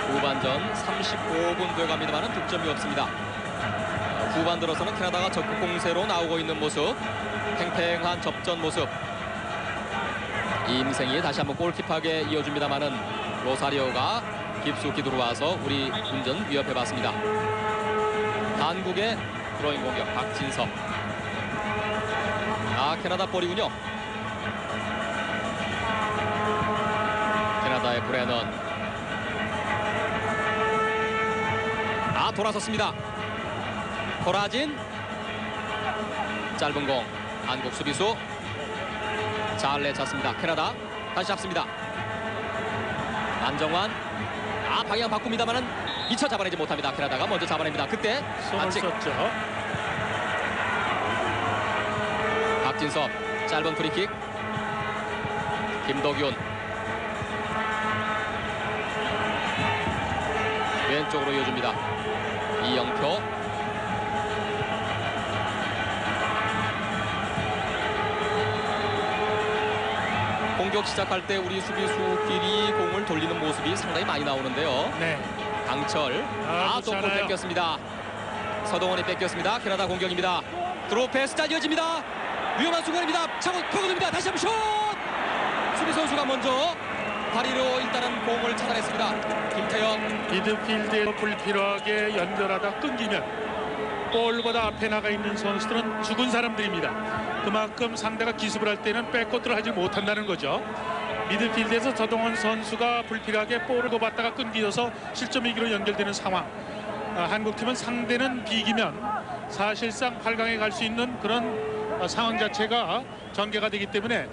후반전 35분 돼갑니다만 득점이 없습니다. 후반 들어서는 캐나다가 적극 공세로 나오고 있는 모습. 팽팽한 접전 모습. 임생이 다시 한번 골키퍼에게 이어줍니다만은 로사리오가 깊숙이 들어와서 우리 운전 위협해봤습니다. 한국의 드로잉 공격 박진섭. 캐나다 볼이군요. 캐나다의 브레넌. 돌아섰습니다. 코라진. 짧은 공. 한국 수비수 잘 내찼습니다. 캐나다 다시 잡습니다. 안정환. 방향 바꿉니다만은 미처 잡아내지 못합니다. 캐나다가 먼저 잡아냅니다. 그때 손을 썼죠. 박진섭 짧은 프리킥. 김덕윤 왼쪽으로 이어줍니다. 이영표. 공격 시작할 때 우리 수비수끼리 공을 돌리는 모습이 상당히 많이 나오는데요. 네. 강철. 또 볼 뺏겼습니다. 서동원이 뺏겼습니다. 캐나다 공격입니다. 드로우 패스 잘 이어집니다. 위험한 순간입니다. 차고 파고듭니다. 다시 한번 슛! 수비 선수가 먼저 다리로 일단은 공을 차단했습니다. 김태형. 미드필드에 불필요하게 연결하다 끊기면 볼보다 앞에 나가 있는 선수들은 죽은 사람들입니다. 그만큼 상대가 기습을 할 때는 백코트를 하지 못한다는 거죠. 미드필드에서 서동원 선수가 불필요하게 볼을 도받다가 끊기어서 실점 위기로 연결되는 상황. 한국팀은 상대는 비기면 사실상 8강에 갈 수 있는 그런 상황 자체가 전개가 되기 때문에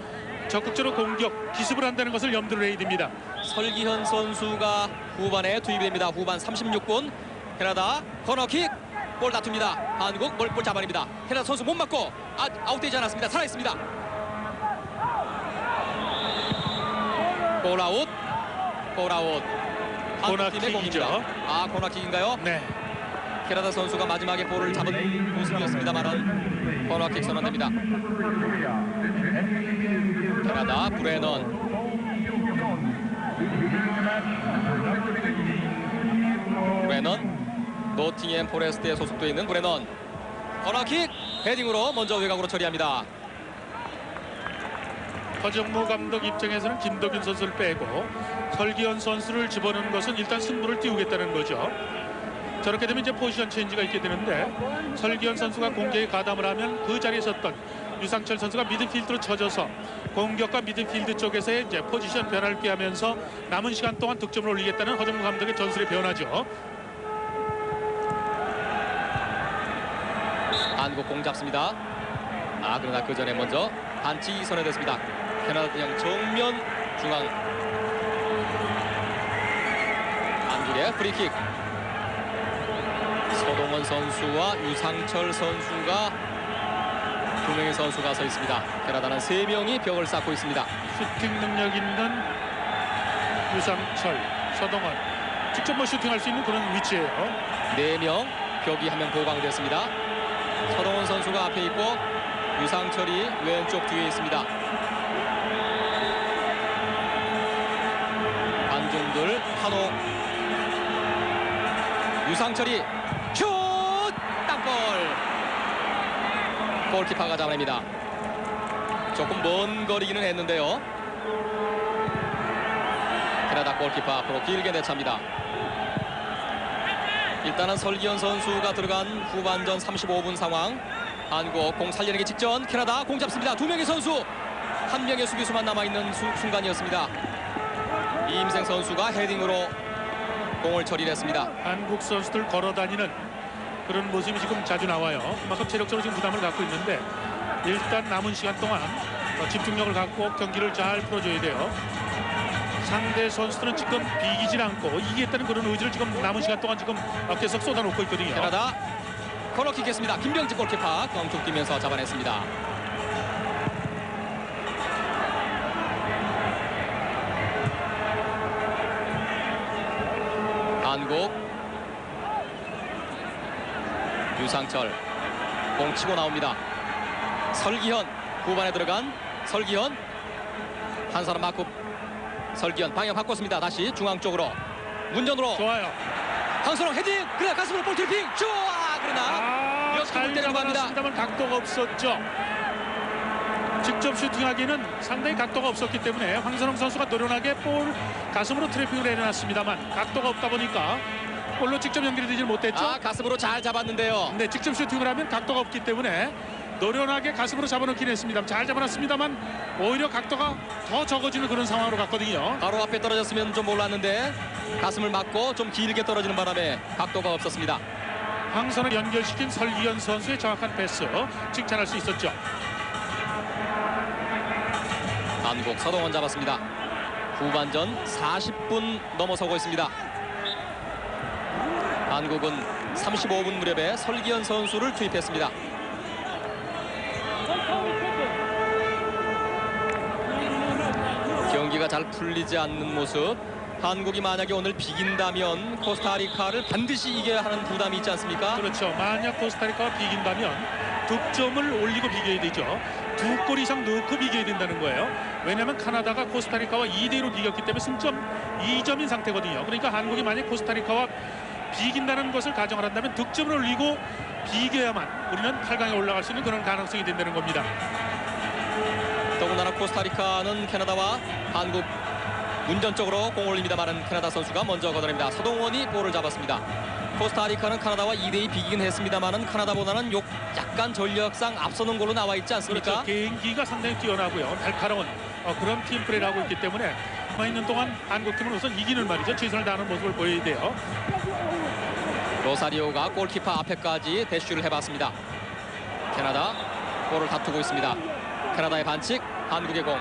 적극적으로 공격, 기습을 한다는 것을 염두를 해야 됩니다. 설기현 선수가 후반에 투입이 됩니다. 후반 36분 캐나다 코너킥. 볼 다툽니다. 한국 볼 잡아냅니다. 캐나다 선수 못 맞고 아웃되지 않았습니다. 살아있습니다. 골아웃. 한국팀의 공입니다. 코너킥인가요? 네. 캐나다 선수가 마지막에 볼을 잡은 모습이었습니다만 코너킥 선언됩니다. 캐나다 브레넌. 노팅햄 포레스트에 소속되어 있는 브레넌. 코너킥 헤딩으로 먼저 외곽으로 처리합니다. 허정무 감독 입장에서는 김덕윤 선수를 빼고 설기현 선수를 집어넣는 것은 일단 승부를 띄우겠다는 거죠. 저렇게 되면 이제 포지션 체인지가 있게 되는데 설기현 선수가 공격에 가담을 하면 그 자리에 섰던 유상철 선수가 미드필드로 쳐져서 공격과 미드필드 쪽에서의 이제 포지션 변화를 꾀하면서 남은 시간 동안 득점을 올리겠다는 허정무 감독의 전술의 변화죠. 한국 공 잡습니다. 그러나 그 전에 먼저 반칙이 선언됐습니다. 캐나다 그냥 정면 중앙. 한국의 프리킥. 서동원 선수와 유상철 선수가 두 명의 선수가 서 있습니다. 캐나다는 3명이 벽을 쌓고 있습니다. 슈팅 능력 있는 유상철, 서동원 직접 슈팅할 수 있는 그런 위치예요. 4명 벽이 1명 보강됐습니다. 서동원 선수가 앞에 있고 유상철이 왼쪽 뒤에 있습니다. 관중들 환호. 유상철이 슛! 땅볼! 골키퍼가 잡아냅니다. 조금 먼 거리기는 했는데요. 캐나다 골키퍼 앞으로 길게 내찹니다. 일단은 설기현 선수가 들어간 후반전 35분 상황. 한국 공 살려내기 직전 캐나다 공 잡습니다. 2명의 선수, 1명의 수비수만 남아있는 순간이었습니다. 이임생 선수가 헤딩으로 공을 처리했습니다. 한국 선수들 걸어다니는 그런 모습이 지금 자주 나와요. 그만큼 체력적으로 지금 부담을 갖고 있는데 일단 남은 시간 동안 집중력을 갖고 경기를 잘 풀어줘야 돼요. 상대 선수들은 지금 비기질 않고 이기겠다는 그런 의지를 지금 남은 시간 동안 지금 계속 쏟아놓고 있거든요. 캐나다 코너킥 했습니다. 김병지 골키퍼 껑충 뛰면서 잡아냈습니다. 한국 유상철 공 치고 나옵니다. 설기현 후반에 들어간 설기현 한 사람 맞고 설기현 방향 바꿨습니다. 다시 중앙 쪽으로 문전으로 좋아요. 황선홍 헤딩 그러나 가슴으로 볼 트래핑 좋아 그러나 잘 잡아놨습니다만 각도가 없었죠. 직접 슈팅하기는 상당히 각도가 없었기 때문에 황선홍 선수가 노련하게 볼 가슴으로 트래핑을 해놨습니다만 각도가 없다 보니까 볼로 직접 연결이 되지 못했죠. 가슴으로 잘 잡았는데요. 네, 직접 슈팅을 하면 각도가 없기 때문에 노련하게 가슴으로 잡아놓긴 했습니다. 잘 잡아놨습니다만 오히려 각도가 더 적어지는 그런 상황으로 갔거든요. 바로 앞에 떨어졌으면 좀 몰랐는데 가슴을 맞고 좀 길게 떨어지는 바람에 각도가 없었습니다. 황선을 연결시킨 설기현 선수의 정확한 패스 칭찬할 수 있었죠. 한국 서동원 잡았습니다. 후반전 40분 넘어서고 있습니다. 한국은 35분 무렵에 설기현 선수를 투입했습니다. 경기가 잘 풀리지 않는 모습. 한국이 만약에 오늘 비긴다면 코스타리카를 반드시 이겨야 하는 부담이 있지 않습니까? 그렇죠. 만약 코스타리카가 비긴다면 득점을 올리고 비겨야 되죠. 2골 이상 넣고 비겨야 된다는 거예요. 왜냐하면 카나다가 코스타리카와 2대1로 비겼기 때문에 승점 2점인 상태거든요. 그러니까 한국이 만약 코스타리카와 비긴다는 것을 가정을 한다면 득점을 올리고 비겨야만 우리는 8강에 올라갈 수 있는 그런 가능성이 된다는 겁니다. 더군다나 코스타리카는 캐나다와 한국 문전 쪽으로 공을 올립니다만은 캐나다 선수가 먼저 걷어냅니다. 서동원이 볼을 잡았습니다. 코스타리카는 카나다와 2대2 비기긴 했습니다만은 카나다보다는 약간 전력상 앞서는 걸로 나와 있지 않습니까? 그렇죠. 개인기가 상당히 뛰어나고요. 날카로운 그런 팀플레이를 하고 있기 때문에 남아 있는 동안 한국팀은 우선 이기는 말이죠. 최선을 다하는 모습을 보여야 돼요. 로사리오가 골키퍼 앞에까지 대쉬를 해봤습니다. 캐나다 볼을 다투고 있습니다. 캐나다의 반칙, 한국의 공.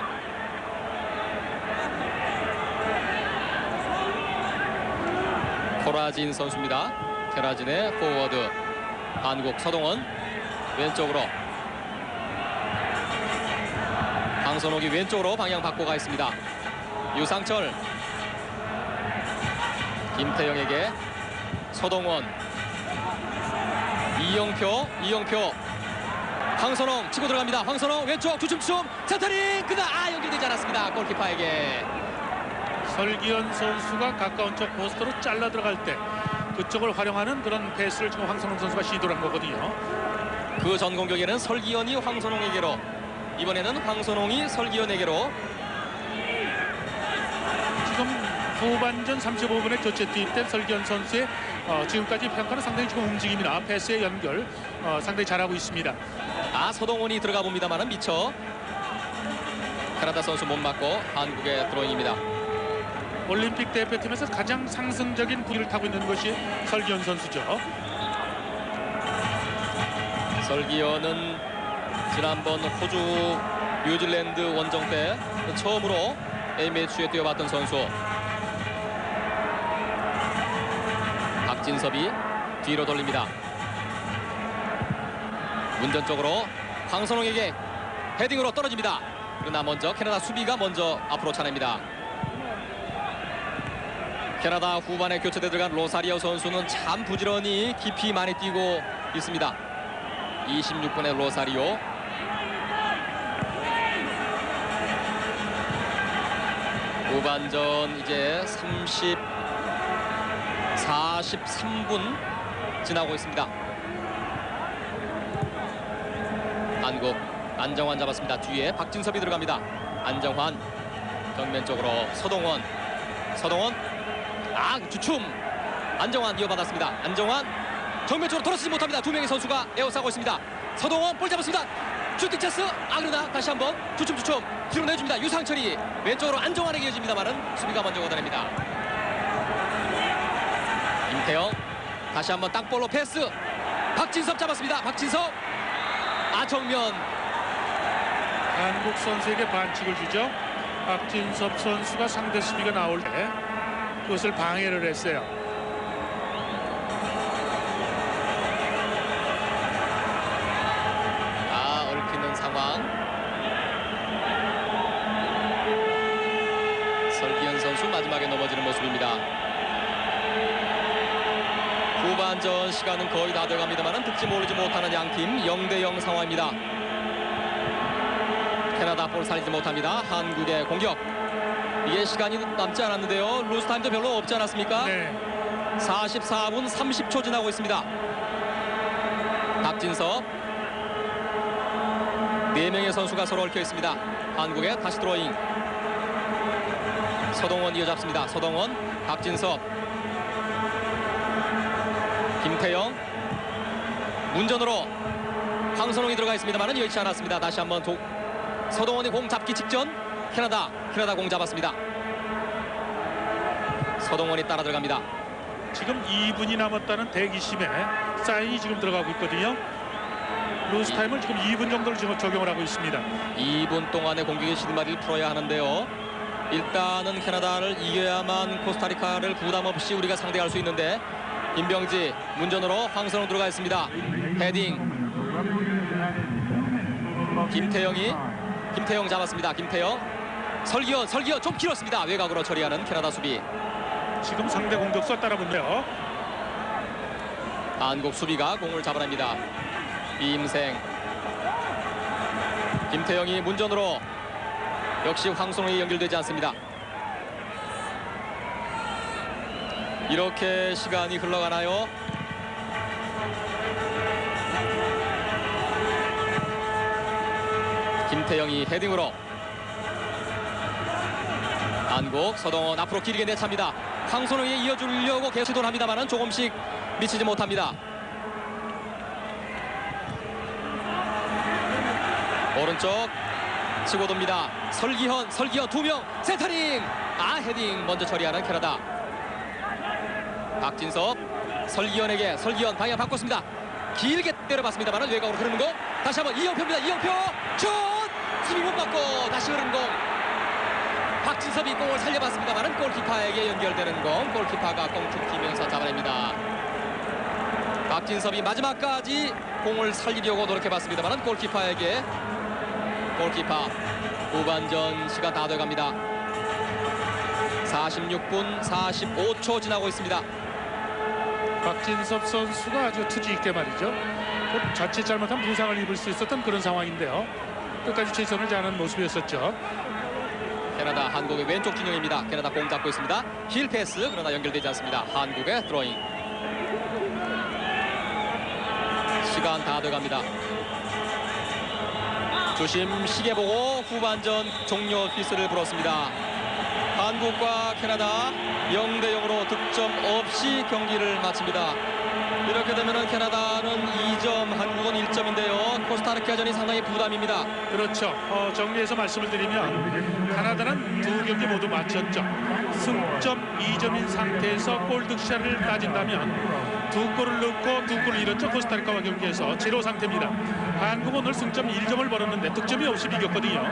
코라진 선수입니다. 캐라진의 포워드. 한국 서동원 왼쪽으로. 황선옥이 왼쪽으로 방향 바꿔가 있습니다. 유상철. 김태영에게 서동원. 이영표. 황선홍 치고 들어갑니다. 황선홍 왼쪽 주춤춤 센터링 그다 연결되지 않았습니다. 골키퍼에게. 설기현 선수가 가까운 쪽 포스트로 잘라 들어갈 때 그쪽을 활용하는 그런 패스를 지금 황선홍 선수가 시도를 한 거거든요. 그 전 공격에는 설기현이 황선홍에게로, 이번에는 황선홍이 설기현에게로. 지금 후반전 35분에 교체 투입된 설기현 선수의 지금까지 평가는 상당히 좋은 움직임이나 패스의 연결 상당히 잘하고 있습니다. 서동원이 들어가 봅니다만은 미처 캐나다 선수 못 맞고 한국의 드로잉입니다. 올림픽 대표팀에서 가장 상승적인 분위기를 타고 있는 것이 설기현 선수죠. 설기현은 지난번 호주 뉴질랜드 원정 때 처음으로 A매치에 뛰어봤던 선수. 박진섭이 뒤로 돌립니다. 운전 쪽으로 황선홍에게 헤딩으로 떨어집니다. 그러나 먼저 캐나다 수비가 먼저 앞으로 차냅니다. 캐나다 후반에 교체돼 들어간 로사리오 선수는 참 부지런히 깊이 많이 뛰고 있습니다. 26분의 로사리오. 후반전 이제 43분 지나고 있습니다. 한국 안정환 잡았습니다. 뒤에 박진섭이 들어갑니다. 안정환 정면 쪽으로 서동원. 주춤. 안정환 이어받았습니다. 안정환 정면 쪽으로 돌아서지 못합니다. 두 명의 선수가 에워싸고 있습니다. 서동원 볼 잡았습니다. 슈팅 찬스. 그러나 다시 한번 주춤 뒤로 내줍니다. 유상철이 왼쪽으로 안정환에게 이어집니다만은 수비가 먼저 걷어냅니다. 임태영 다시 한번 땅볼로 패스. 박진섭 잡았습니다. 박진섭 정면. 한국 선수에게 반칙을 주죠. 박진섭 선수가 상대 수비가 나올 때 그것을 방해를 했어요. 얽히는 상황. 설기현 선수 마지막에 넘어지는 모습입니다. 후반전 시간은 거의 다 돼갑니다만 득점 올리지 못하는 양팀 0대0 상황입니다. 캐나다 볼 살리지 못합니다. 한국의 공격. 이게 시간이 남지 않았는데요. 루스타임도 별로 없지 않았습니까? 네. 44분 30초 지나고 있습니다. 박진섭. 4명의 선수가 서로 얽혀 있습니다. 한국의 다시 드로잉. 서동원 이어잡습니다. 서동원, 박진섭, 김태영. 문전으로 황선홍이 들어가 있습니다만 여의치 않았습니다. 다시 한번 서동원이 공 잡기 직전 캐나다 공 잡았습니다. 서동원이 따라 들어갑니다. 지금 2분이 남았다는 대기심에 사인이 지금 들어가고 있거든요. 루스타임을 지금 2분 정도를 지금 적용을 하고 있습니다. 2분 동안의 공격의 실마리를 풀어야 하는데요. 일단은 캐나다를 이겨야만 코스타리카를 부담 없이 우리가 상대할 수 있는데 김병지 문전으로 황선홍 들어가 있습니다. 헤딩. 김태영 잡았습니다. 김태영. 설기현 좀 길었습니다. 외곽으로 처리하는 캐나다 수비. 지금 상대 공격수 따라붙네요. 한국 수비가 공을 잡아냅니다. 이임생. 김태영이 문전으로 역시 황선홍이 연결되지 않습니다. 이렇게 시간이 흘러가나요? 김태영이 헤딩으로. 한국 서동원 앞으로 길게 내찹니다. 황선홍이 이어주려고 계속 시도를 합니다만 조금씩 미치지 못합니다. 오른쪽 치고 돕니다. 설기현 2명 센터링. 헤딩 먼저 처리하는 캐나다. 박진섭 설기현 방향 바꿨습니다. 길게 때려봤습니다만 외곽으로 흐르는 공. 다시 한번 이영표입니다. 이영표 슛! 수비 못 받고 다시 흐르는 공. 박진섭이 공을 살려봤습니다만 골키퍼에게 연결되는 공. 골키퍼가 꽁툭 튀면서 잡아냅니다. 박진섭이 마지막까지 공을 살리려고 노력해봤습니다만 골키퍼에게. 골키퍼. 후반전 시간 다 돼갑니다. 46분 45초 지나고 있습니다. 박진섭 선수가 아주 투지 있게 말이죠. 자칫 잘못하면 부상을 입을 수 있었던 그런 상황인데요. 끝까지 최선을 다하는 모습이었었죠. 캐나다 한국의 왼쪽 진영입니다. 캐나다 공 잡고 있습니다. 힐 패스 그러나 연결되지 않습니다. 한국의 드로잉. 시간 다 돼갑니다. 조심 시계 보고 후반전 종료 휘슬을 불었습니다. 한국과 캐나다 0대 0으로 득점 없이 경기를 마칩니다. 이렇게 되면 캐나다는 2점, 한국은 1점인데요. 코스타리카전이 상당히 부담입니다. 그렇죠. 정리해서 말씀을 드리면 카나다는 두 경기 모두 마쳤죠. 승점 2점인 상태에서 골 득샷을 따진다면 두 골을 넣고 두 골을 잃었죠. 코스타리카와 경기에서 제로 상태입니다. 한국은 오늘 승점 1점을 벌었는데 득점이 없이 비겼거든요.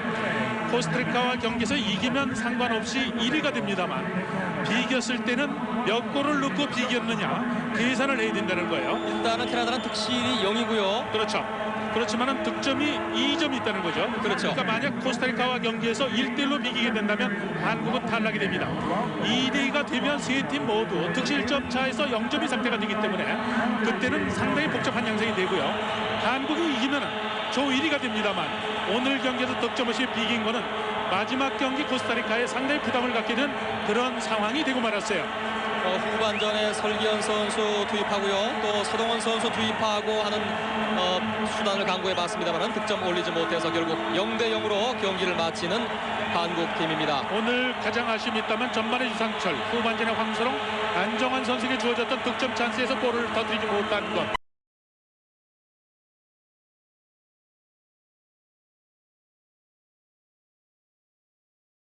코스타리카와 경기에서 이기면 상관없이 1위가 됩니다만 비겼을 때는 몇 골을 넣고 비겼느냐 계산을 해야 된다는 거예요. 일단은 캐나다는 득실이 0이고요. 그렇죠. 그렇지만은 득점이 2점이 있다는 거죠. 그렇죠. 그러니까 만약 코스타리카와 경기에서 1대1로 비기게 된다면 한국은 탈락이 됩니다. 2대2가 되면 세 팀 모두 득실점 차에서 0점이 상태가 되기 때문에 그때는 상당히 복잡한 양상이 되고요. 한국이 이기면 조 1위가 됩니다만 오늘 경기에서 득점 없이 비긴 거는 마지막 경기 코스타리카에 상당히 부담을 갖게 된 그런 상황이 되고 말았어요. 후반전에 설기현 선수 투입하고요. 또 서동원 선수 투입하고 하는 수단을 강구해봤습니다만 득점 올리지 못해서 결국 0대 0으로 경기를 마치는 한국팀입니다. 오늘 가장 아쉬움이 있다면 전반에 유상철, 후반전에 황선홍, 안정환 선수에게 주어졌던 득점 찬스에서 골을 터뜨리지 못한 것.